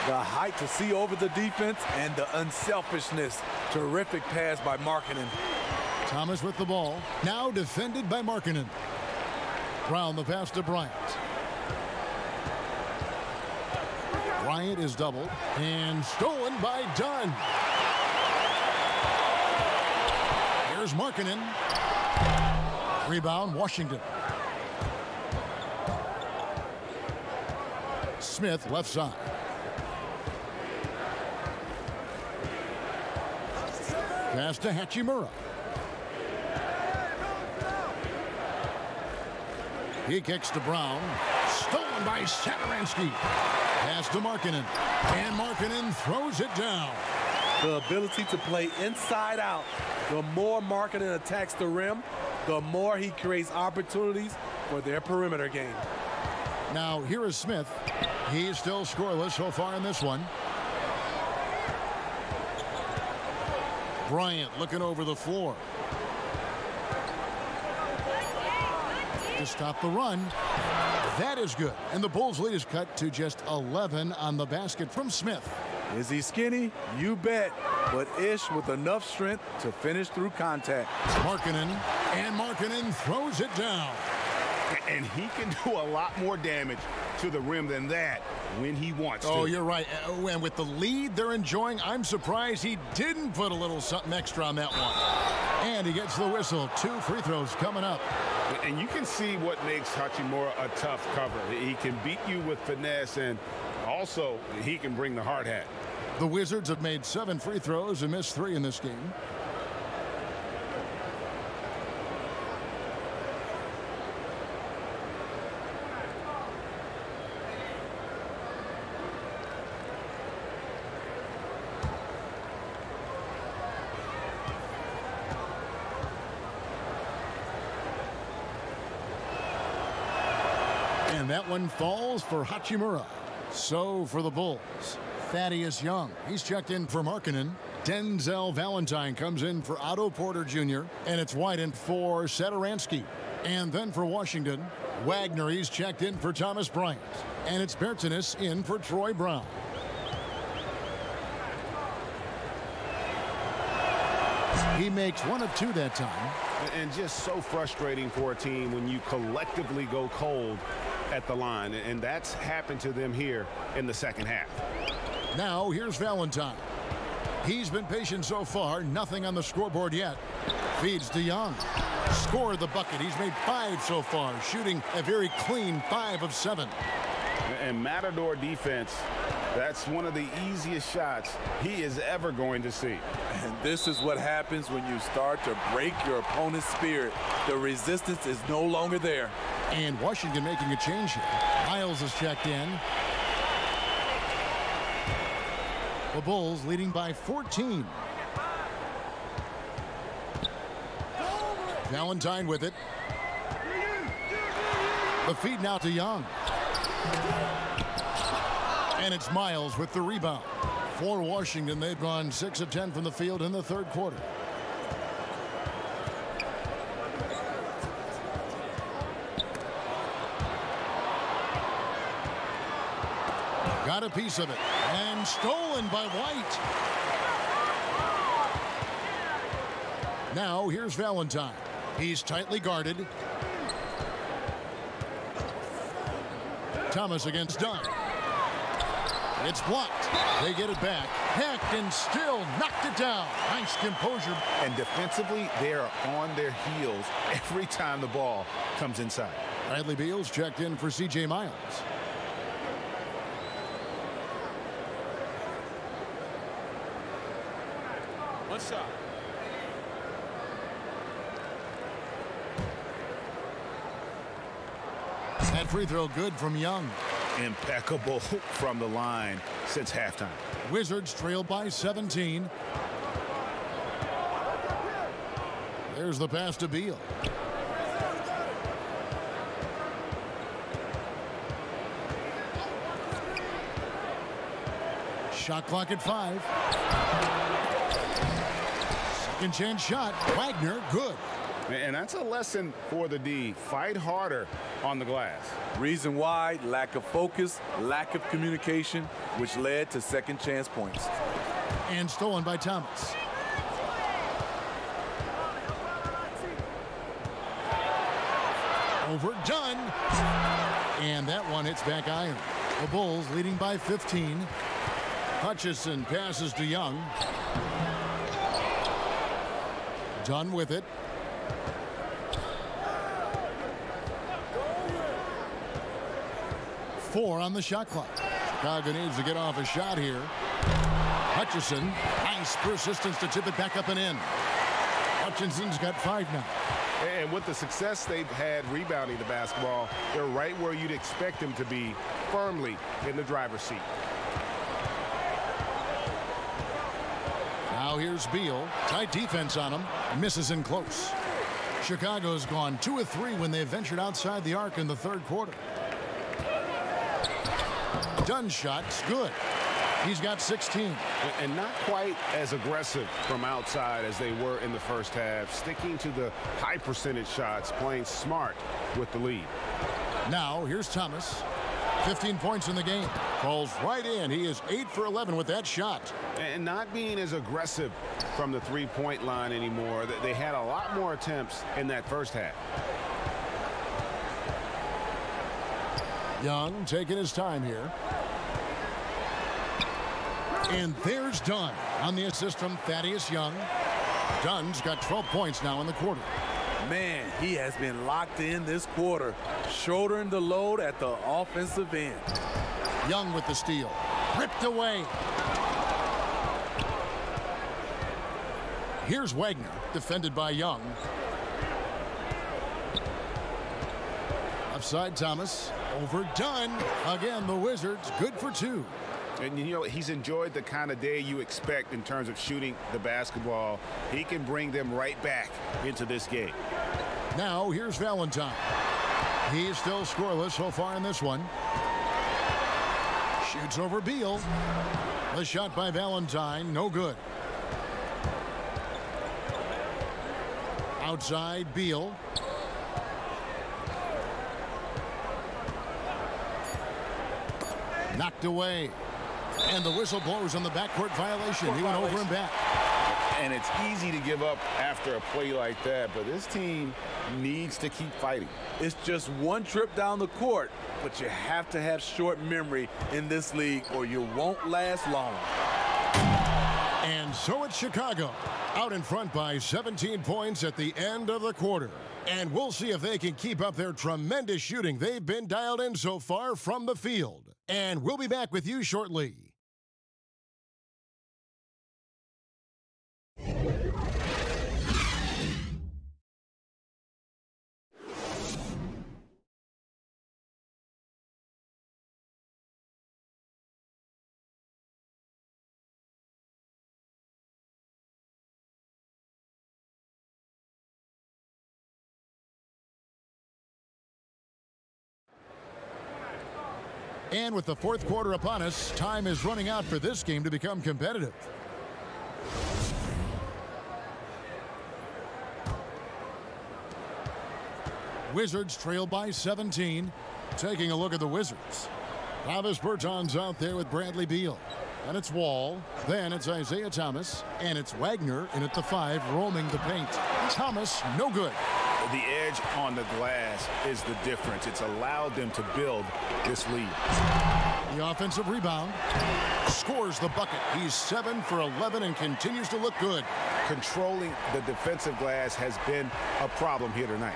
The height to see over the defense and the unselfishness. Terrific pass by Markkanen. Thomas with the ball. Now defended by Markkanen. Brown the pass to Bryant. Bryant is doubled and stolen by Dunn. Here's Markkanen. Rebound, Washington. Smith, left side. Pass to Hachimura. He kicks to Brown. Stolen by Satoransky. Pass to Markkanen. And Markkanen throws it down. The ability to play inside out. The more Markkanen attacks the rim, the more he creates opportunities for their perimeter game. Now here is Smith. He's still scoreless so far in this one. Bryant looking over the floor. To stop the run. That is good. And the Bulls' lead is cut to just 11 on the basket from Smith. Is he skinny? You bet. But Ish with enough strength to finish through contact. Markkanen, and Markkanen throws it down. And he can do a lot more damage to the rim than that when he wants to. Oh, you're right. And with the lead they're enjoying, I'm surprised he didn't put a little something extra on that one. And he gets the whistle. 2 free throws coming up. And you can see what makes Hachimura a tough cover. He can beat you with finesse, and also he can bring the hard hat. The Wizards have made 7 free throws and missed 3 in this game. And that one falls for Hachimura. So for the Bulls, Thaddeus Young. He's checked in for Markkanen. Denzel Valentine comes in for Otto Porter Jr. And it's White for Satoransky. And then for Washington, Wagner. He's checked in for Thomas Bryant. And it's Bertanis in for Troy Brown. He makes 1 of 2 that time. And just so frustrating for a team when you collectively go cold at the line. And that's happened to them here in the second half. Now here's Valentine. He's been patient so far. Nothing on the scoreboard yet. Feeds to Young. Scored the bucket. He's made 5 so far, shooting a very clean 5 of 7. And Matador defense, that's one of the easiest shots he is ever going to see. And this is what happens when you start to break your opponent's spirit. The resistance is no longer there. And Washington making a change here. Miles is checked in. The Bulls leading by 14. Valentine with it. The feed now to Young. And it's Miles with the rebound. For Washington, they've gone 6 of 10 from the field in the third quarter. Got a piece of it. And stolen by White. Now here's Valentine. He's tightly guarded. Thomas against Dunn. It's blocked. They get it back. Heck, and still knocked it down. Nice composure. And defensively, they are on their heels every time the ball comes inside. Bradley Beal's checked in for C.J. Miles. One shot. That free throw good from Young. Impeccable from the line since halftime. Wizards trail by 17. There's the pass to Beal. Shot clock at 5. Second chance shot. Wagner, good. And that's a lesson for the D. Fight harder on the glass. Reason why: lack of focus, lack of communication, which led to second chance points. And stolen by Thomas. Overdone. And that one hits back iron. The Bulls leading by 15. Hutchison passes to Young. Dunn with it. Four on the shot clock. Chicago needs to get off a shot here. Hutchison, nice persistence to tip it back up and in. Hutchinson's got 5 now. And with the success they've had rebounding the basketball, they're right where you'd expect them to be, firmly in the driver's seat. Now here's Beal. Tight defense on him. Misses in close. Chicago's gone 2 of 3 when they ventured outside the arc in the third quarter. Dunn's shot's good. He's got 16. And not quite as aggressive from outside as they were in the first half, sticking to the high percentage shots, playing smart with the lead. Now, here's Thomas. 15 points in the game. Falls right in. He is 8 for 11 with that shot. And not being as aggressive from the three-point line anymore. They had a lot more attempts in that first half. Young taking his time here. And there's Dunn on the assist from Thaddeus Young. Dunn's got 12 points now in the quarter. Man, he has been locked in this quarter, shouldering the load at the offensive end. Young with the steal. Ripped away. Here's Wagner, defended by Young. Upside Thomas. Over Dunn. Again, the Wizards good for 2. And, you know, he's enjoyed the kind of day you expect in terms of shooting the basketball. He can bring them right back into this game. Now, here's Valentine. He's still scoreless so far in this one. Shoots over Beal. The shot by Valentine, no good. Outside, Beal. Knocked away. And the whistle blows on the backcourt violation. He went over and back. And it's easy to give up after a play like that, but this team needs to keep fighting. It's just one trip down the court, but you have to have short memory in this league or you won't last long. And so it's Chicago, out in front by 17 points at the end of the quarter. And we'll see if they can keep up their tremendous shooting they've been dialed in so far from the field. And we'll be back with you shortly. And with the fourth quarter upon us, time is running out for this game to become competitive. Wizards trail by 17. Taking a look at the Wizards. Travis Berton's out there with Bradley Beal. And it's Wall. Then it's Isaiah Thomas. And it's Wagner in at the 5, roaming the paint. Thomas, no good. The edge on the glass is the difference. It's allowed them to build this lead. The offensive rebound. Scores the bucket. He's 7 for 11 and continues to look good. Controlling the defensive glass has been a problem here tonight.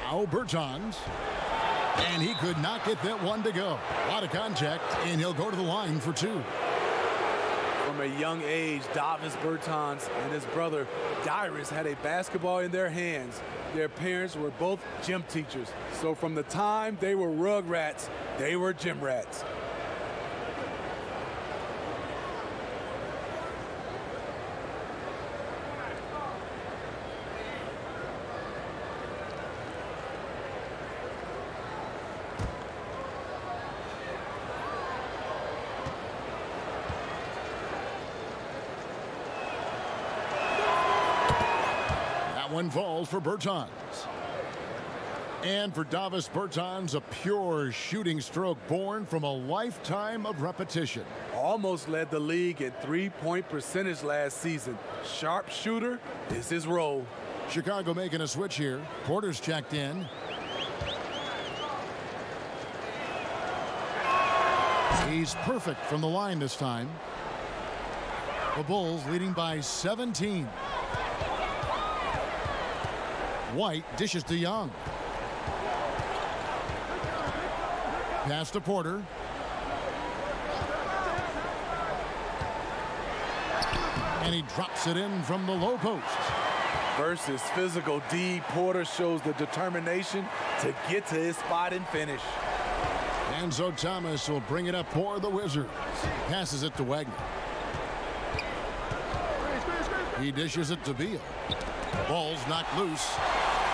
Now Bertans. And he could not get that one to go. A lot of contact, and he'll go to the line for 2. From a young age, Davis Bertans and his brother Dyrus had a basketball in their hands. Their parents were both gym teachers, so from the time they were rug rats, they were gym rats. One falls for Bertans. And for Davis Bertans, a pure shooting stroke born from a lifetime of repetition. Almost led the league in three-point percentage last season. Sharp shooter is his role. Chicago making a switch here. Porter's checked in. He's perfect from the line this time. The Bulls leading by 17. White dishes to Young. Pass to Porter. And he drops it in from the low post. Versus physical D, Porter shows the determination to get to his spot and finish. And so Thomas will bring it up for the Wizards. Passes it to Wagner. He dishes it to Beal. Ball's knocked loose.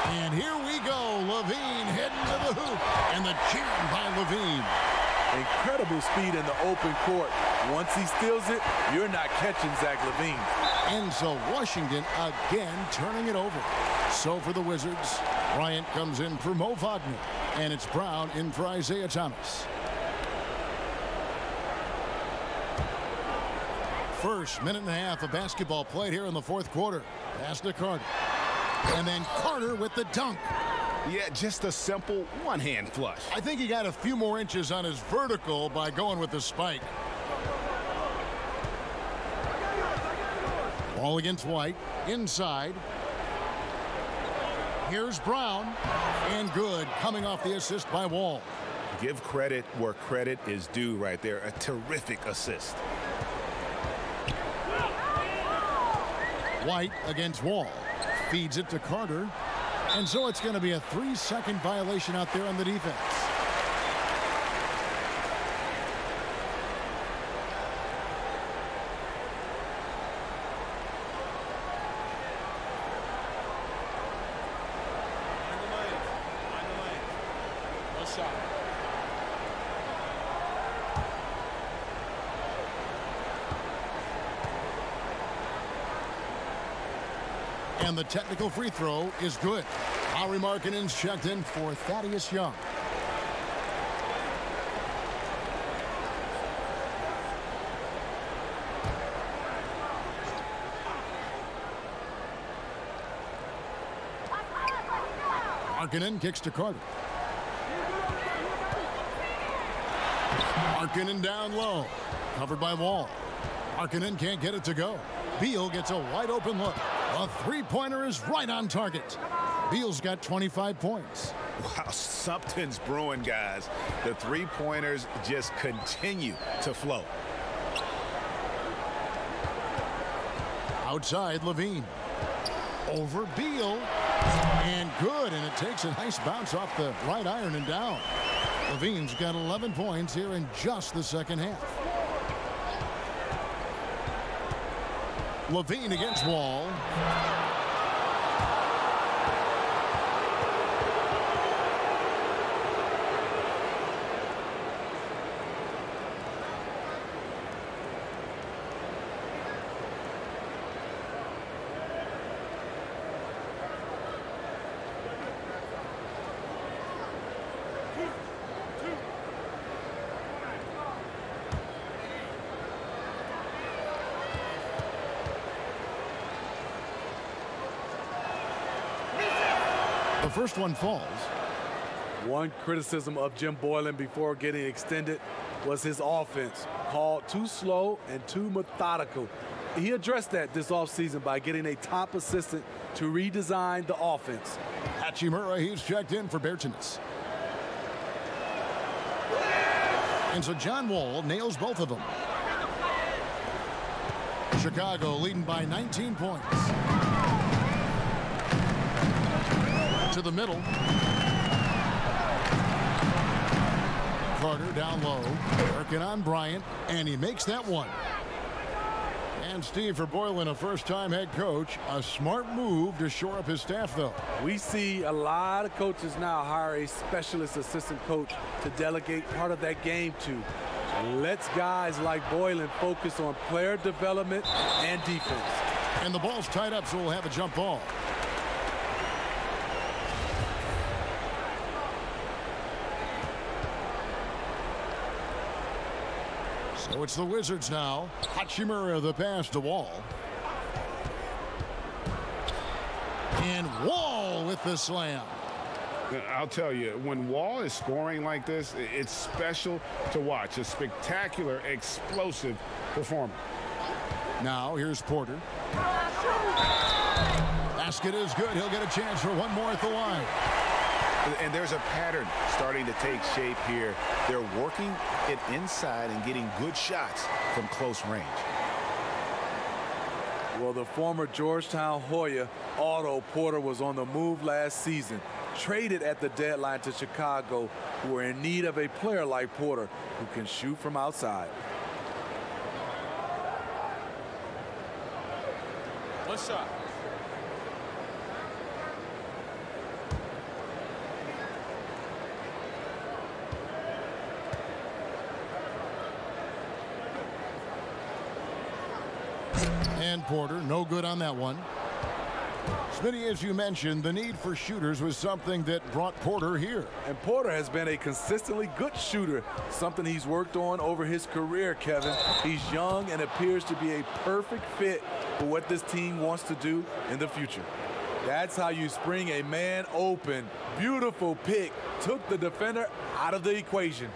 And here we go. Levine heading to the hoop. And the jam by Levine. Incredible speed in the open court. Once he steals it, you're not catching Zach Levine. And so Washington again turning it over. So for the Wizards, Bryant comes in for Mo Wagner. And it's Brown in for Isaiah Thomas. First minute and a half of basketball played here in the fourth quarter. Pass to Carter. And then Carter with the dunk. Yeah, just a simple one-hand flush. I think he got a few more inches on his vertical by going with the spike. Ball against White. Inside. Here's Brown. And good, coming off the assist by Wall. Give credit where credit is due right there. A terrific assist. White against Wall. Feeds it to Carter. And so it's going to be a 3-second violation out there on the defense. And the technical free throw is good. Lauri Markkanen's checked in for Thaddeus Young. Markkanen kicks to Carter. Markkanen down low. Covered by Wall. Markkanen can't get it to go. Beal gets a wide open look. A three-pointer is right on target. Beal's got 25 points. Wow, something's brewing, guys. The three-pointers just continue to flow. Outside, Levine. Over Beal. And good, and it takes a nice bounce off the right iron and down. Levine's got 11 points here in just the second half. Levine against Wall. The first one falls. One criticism of Jim Boylen before getting extended was his offense, called too slow and too methodical. He addressed that this offseason by getting a top assistant to redesign the offense. Hachimura, he's checked in for Bertans. And so John Wall nails both of them. Chicago leading by 19 points. To the middle. Carter down low. Working on Bryant, and he makes that one. And Steve, for Boylen, a first-time head coach, a smart move to shore up his staff, though. We see a lot of coaches now hire a specialist assistant coach to delegate part of that game to. Lets guys like Boylen focus on player development and defense. And the ball's tied up, so we'll have a jump ball. So it's the Wizards now. Hachimura the pass to Wall. And Wall with the slam. I'll tell you, when Wall is scoring like this, it's special to watch. A spectacular, explosive performance. Now here's Porter. Basket is good. He'll get a chance for one more at the line. And there's a pattern starting to take shape here. They're working it inside and getting good shots from close range. Well, the former Georgetown Hoya, Otto Porter, was on the move last season. Traded at the deadline to Chicago, who are in need of a player like Porter who can shoot from outside. One shot. And Porter, no good on that one. Smitty, as you mentioned, the need for shooters was something that brought Porter here. And Porter has been a consistently good shooter, something he's worked on over his career, Kevin. He's young and appears to be a perfect fit for what this team wants to do in the future. That's how you spring a man open. Beautiful pick. Took the defender out of the equation.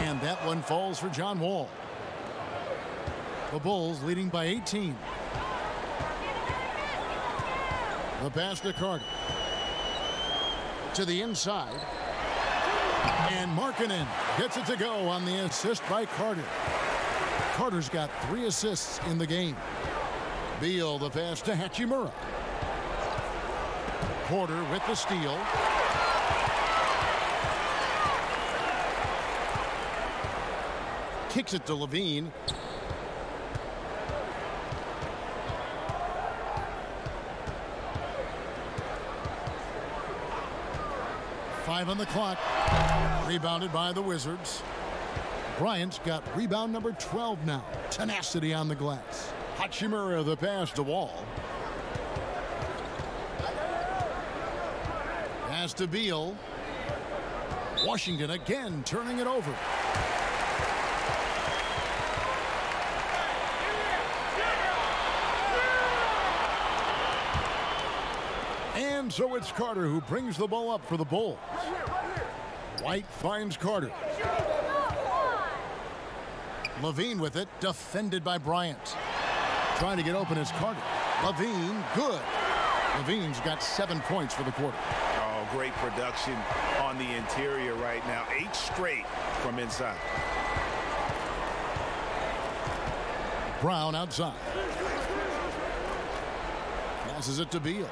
And that one falls for John Wall. The Bulls leading by 18. The pass to Carter. To the inside. And Markkanen gets it to go on the assist by Carter. Carter's got 3 assists in the game. Beal the pass to Hachimura. Porter with the steal. Kicks it to Levine. Five on the clock. Rebounded by the Wizards. Bryant's got rebound number 12 now. Tenacity on the glass. Hachimura the pass to Wall. Pass to Beal. Washington again turning it over. And so it's Carter who brings the ball up for the Bulls. White finds Carter. Levine with it, defended by Bryant. Trying to get open is Carter. Levine, good. Levine's got 7 points for the quarter. Oh, great production on the interior right now. 8 straight from inside. Brown outside. Passes it to Beal.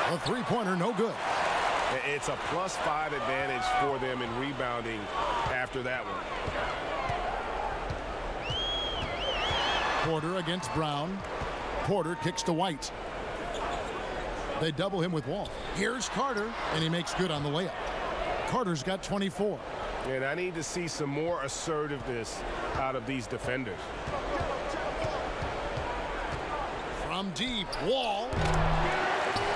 A three-pointer, no good. It's a +5 advantage for them in rebounding after that one. Porter against Brown. Porter kicks to White. They double him with Wall. Here's Carter, and he makes good on the layup. Carter's got 24. And I need to see some more assertiveness out of these defenders. From deep, Wall.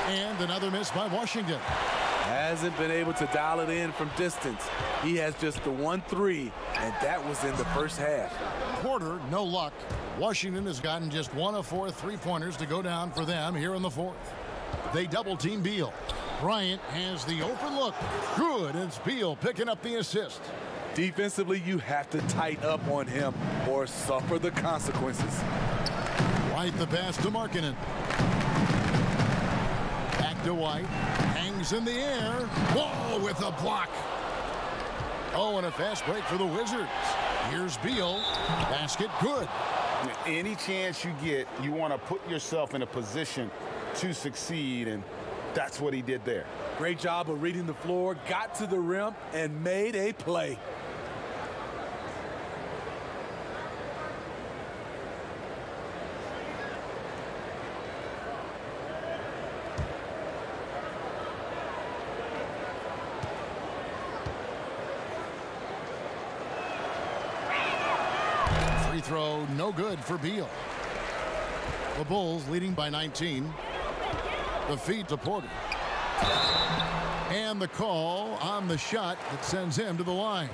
And another miss by Washington. Hasn't been able to dial it in from distance. He has just the 1-3, and that was in the first half. Porter, no luck. Washington has gotten just 1 of 4 three-pointers to go down for them here in the fourth. They double-team Beal. Bryant has the open look. Good, it's Beal picking up the assist. Defensively, you have to tighten up on him or suffer the consequences. White the pass to Markkanen. Back to White. Hangs in the air. Wall with a block. Oh, and a fast break for the Wizards. Here's Beal. Basket good. Any chance you get, you want to put yourself in a position to succeed, and that's what he did there. Great job of reading the floor, got to the rim, and made a play. Free throw, no good for Beal. The Bulls leading by 19. The feed to Porter. And the call on the shot that sends him to the line.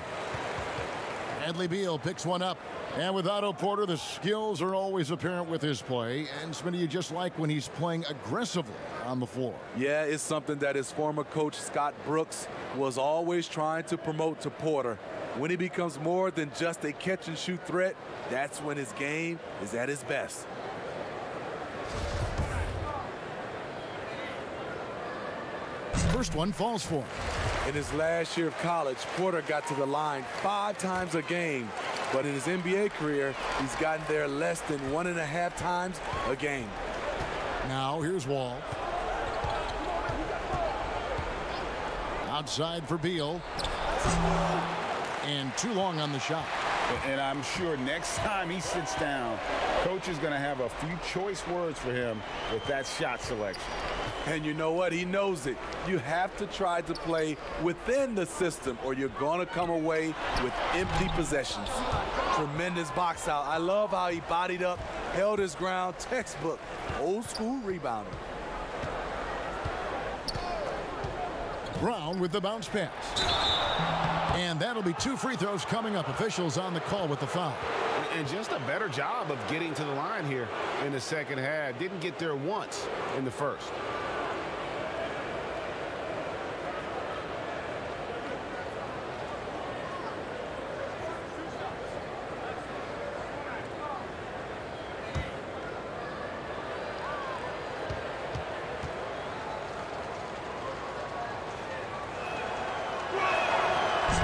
Bradley Beal picks one up. And with Otto Porter, the skills are always apparent with his play. And Smitty, you just like when he's playing aggressively on the floor. Yeah, it's something that his former coach, Scott Brooks, was always trying to promote to Porter. When he becomes more than just a catch-and-shoot threat, that's when his game is at its best. First one falls for him. In his last year of college, Porter got to the line 5 times a game. but in his NBA career, he's gotten there less than 1.5 times a game. Now here's Wall. Outside for Beal. And too long on the shot. And I'm sure next time he sits down, coach is going to have a few choice words for him with that shot selection. And you know what? He knows it. You have to try to play within the system or you're going to come away with empty possessions. Tremendous box out. I love how he bodied up, held his ground. Textbook, old school rebounder. Brown with the bounce pass. And that'll be 2 free throws coming up. Officials on the call with the foul. And just a better job of getting to the line here in the second half. Didn't get there once in the first.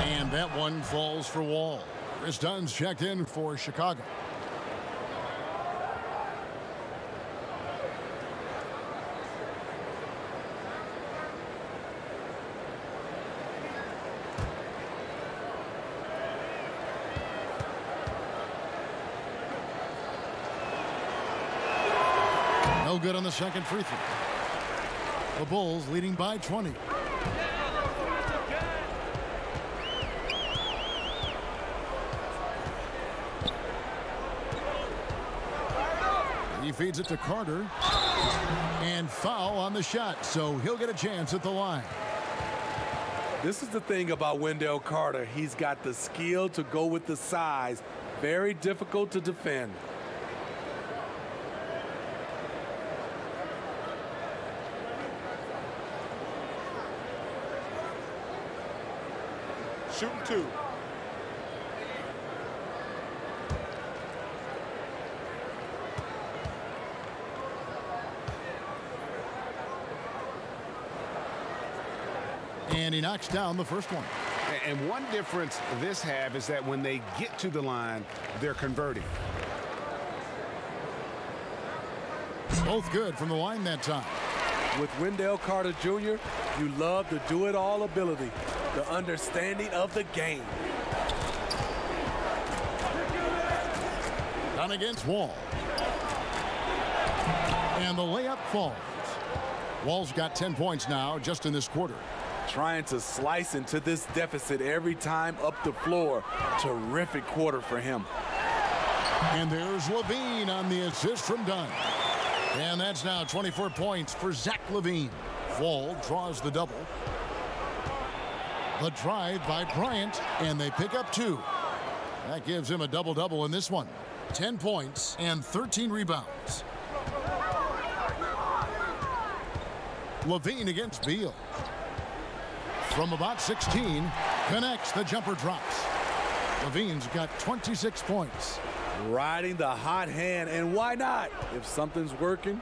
And that one falls for Wall. Chris Dunn's checked in for Chicago. No good on the second free throw. The Bulls leading by 20. He feeds it to Carter. And foul on the shot, so he'll get a chance at the line. This is the thing about Wendell Carter. He's got the skill to go with the size. Very difficult to defend. Shooting 2. And he knocks down the first one. And one difference this half is that when they get to the line, they're converting. Both good from the line that time. With Wendell Carter Jr., you love the do-it-all ability, the understanding of the game. Done against Wall. And the layup falls. Wall's got 10 points now just in this quarter. Trying to slice into this deficit every time up the floor. Terrific quarter for him. And there's Levine on the assist from Dunn. And that's now 24 points for Zach LaVine. Wall draws the double. The drive by Bryant, and they pick up 2. That gives him a double-double in this one. 10 points and 13 rebounds. LaVine against Beal. From about 16, connects, the jumper drops. LaVine's got 26 points. Riding the hot hand, and why not? If something's working,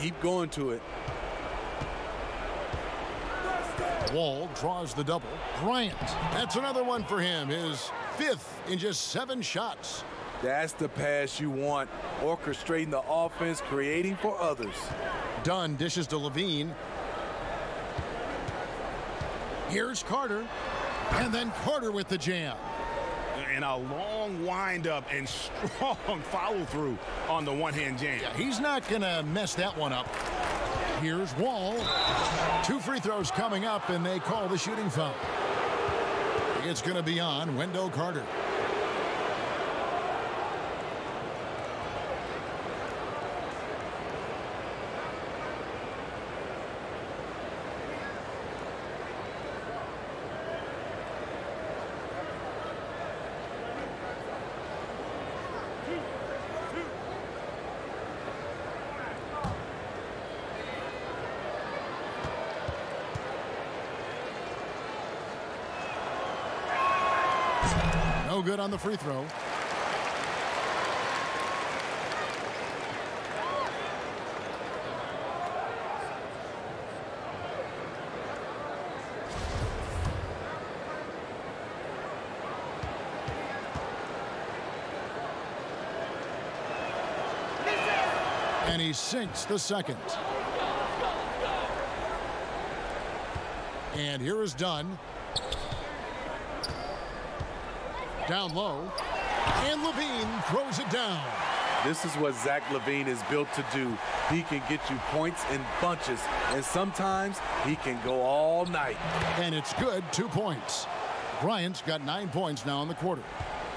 keep going to it. Wall draws the double. Bryant, that's another one for him. His 5th in just 7 shots. That's the pass you want. Orchestrating the offense, creating for others. Dunn dishes to LaVine. Here's Carter. And then Carter with the jam. And a long windup and strong follow-through on the one-hand jam. Yeah, he's not going to mess that one up. Here's Wall. 2 free throws coming up, and they call the shooting foul. It's going to be on Wendell Carter. No good on the free throw. And he sinks the second. And here is Dunn. Down low. And Levine throws it down. This is what Zach LaVine is built to do. He can get you points in bunches, and sometimes he can go all night. And it's good, 2 points. Bryant's got 9 points now in the quarter.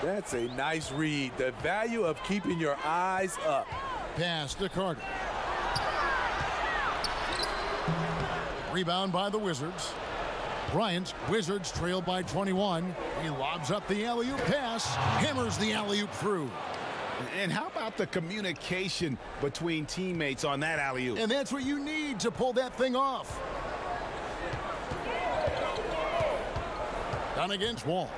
That's a nice read. The value of keeping your eyes up. Pass to Carter. Rebound by the Wizards. Bryant, Wizards trail by 21. He lobs up the alley-oop pass, hammers the alley-oop through. And how about the communication between teammates on that alley-oop? And that's what you need to pull that thing off. Done against Wall.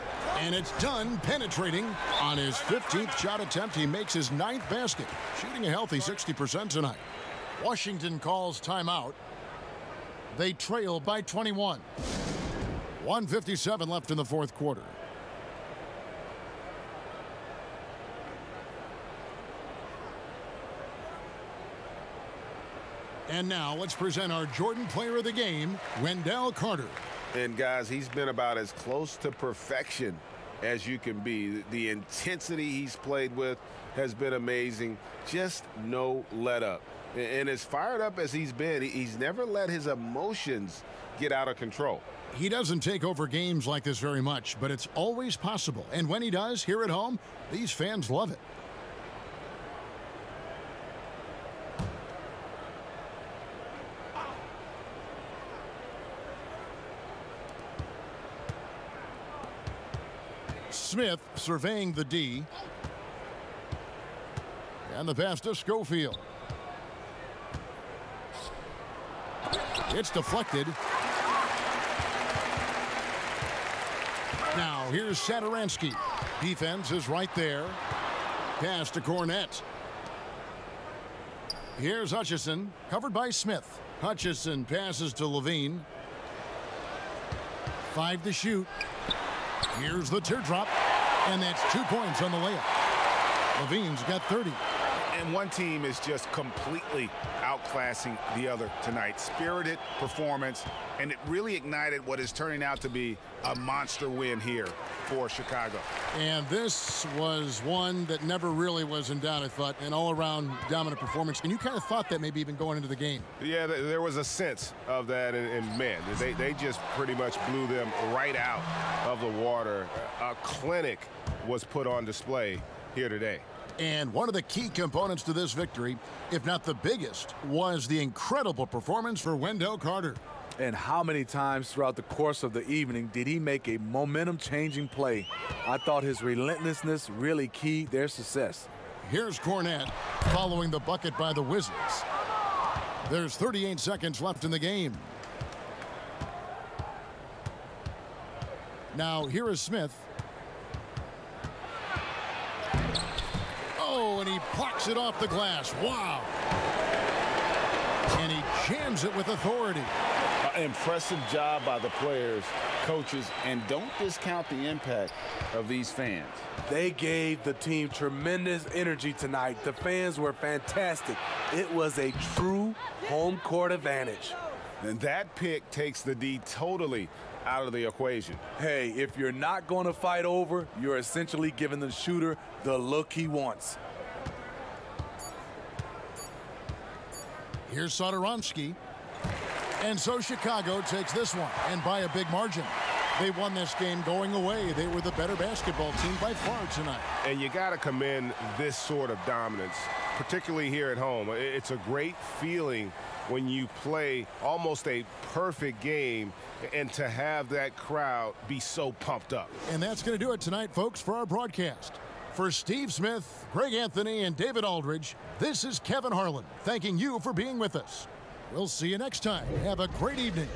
And it's Dunn penetrating. On his 15th shot attempt, he makes his 9th basket, shooting a healthy 60% tonight. Washington calls timeout. They trail by 21. 1:57 left in the fourth quarter. And now let's present our Jordan Player of the Game, Wendell Carter. And guys, he's been about as close to perfection as you can be. The intensity he's played with has been amazing. Just no let up. And as fired up as he's been, he's never let his emotions get out of control. He doesn't take over games like this very much, but it's always possible. And when he does, here at home, these fans love it. Smith surveying the D. And the pass to Schofield. It's deflected. Now here's Satoransky. Defense is right there. Pass to Cornette. Here's Hutchison, covered by Smith. Hutchison passes to Levine. 5 to shoot. Here's the teardrop, and that's 2 points on the layup. Levine's got 30. And one team is just completely outclassing the other tonight. Spirited performance, and it really ignited what is turning out to be a monster win here for Chicago. And this was one that never really was in doubt, I thought, an all-around dominant performance. And you kind of thought that maybe even going into the game. Yeah, there was a sense of that, and man, they just pretty much blew them right out of the water. A clinic was put on display here today. And one of the key components to this victory, if not the biggest, was the incredible performance for Wendell Carter. And how many times throughout the course of the evening did he make a momentum-changing play? I thought his relentlessness really keyed their success. Here's Cornette following the bucket by the Wizards. There's 38 seconds left in the game. Now here is Smith. Oh, and he blocks it off the glass. Wow. And he jams it with authority. Impressive job by the players, coaches, and don't discount the impact of these fans. They gave the team tremendous energy tonight. The fans were fantastic. It was a true home court advantage. And that pick takes the D totally out of the equation. Hey, if you're not going to fight over, you're essentially giving the shooter the look he wants. Here's Satoransky. And so Chicago takes this one, and by a big margin. They won this game going away. They were the better basketball team by far tonight. And you got to commend this sort of dominance, particularly here at home. It's a great feeling when you play almost a perfect game and to have that crowd be so pumped up. And that's going to do it tonight, folks, for our broadcast. For Steve Smith, Greg Anthony, and David Aldridge, this is Kevin Harlan thanking you for being with us. We'll see you next time. Have a great evening.